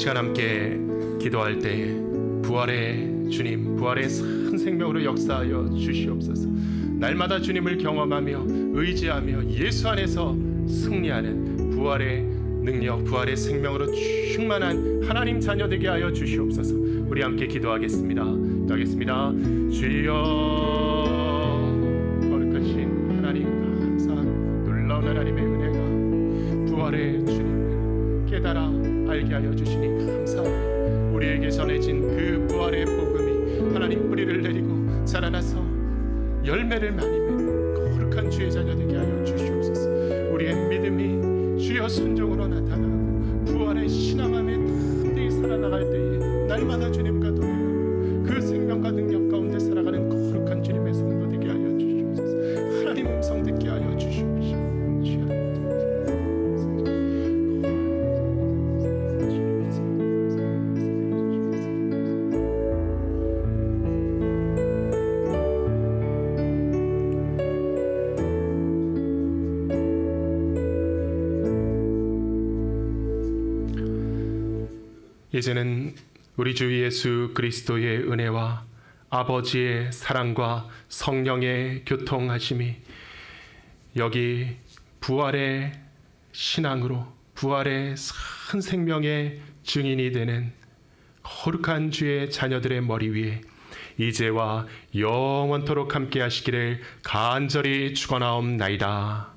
A: 시간 함께 기도할 때 부활의 주님, 부활의 산 생명으로 역사하여 주시옵소서. 날마다 주님을 경험하며 의지하며 예수 안에서 승리하는 부활의 능력, 부활의 생명으로 충만한 하나님 자녀 되게 하여 주시옵소서. 우리 함께 기도하겠습니다. 기도하겠습니다. 주여, 거룩하신 하나님 감사합니다. 놀라운 하나님의 은혜가 부활의 주님을 깨달아 알게 하여 주시니 감사합니다. 우리에게 전해진 그 부활의 복음이 하나님 뿌리를 내리고 자라나서 열매를 많이 맺는 거룩한 주의 자녀 되게 하여 주시옵소서. 우리의 믿음이 주여 순종으로 나타나고 부활의 신앙 안에 든든히 살아나갈 때에 날마다 주님과 동행하고 그 생명과 능력 가운데 살아가는 이제는 우리 주 예수 그리스도의 은혜와 아버지의 사랑과 성령의 교통하심이 여기 부활의 신앙으로 부활의 산 생명의 증인이 되는 거룩한 주의 자녀들의 머리 위에 이제와 영원토록 함께 하시기를 간절히 축원하옵나이다.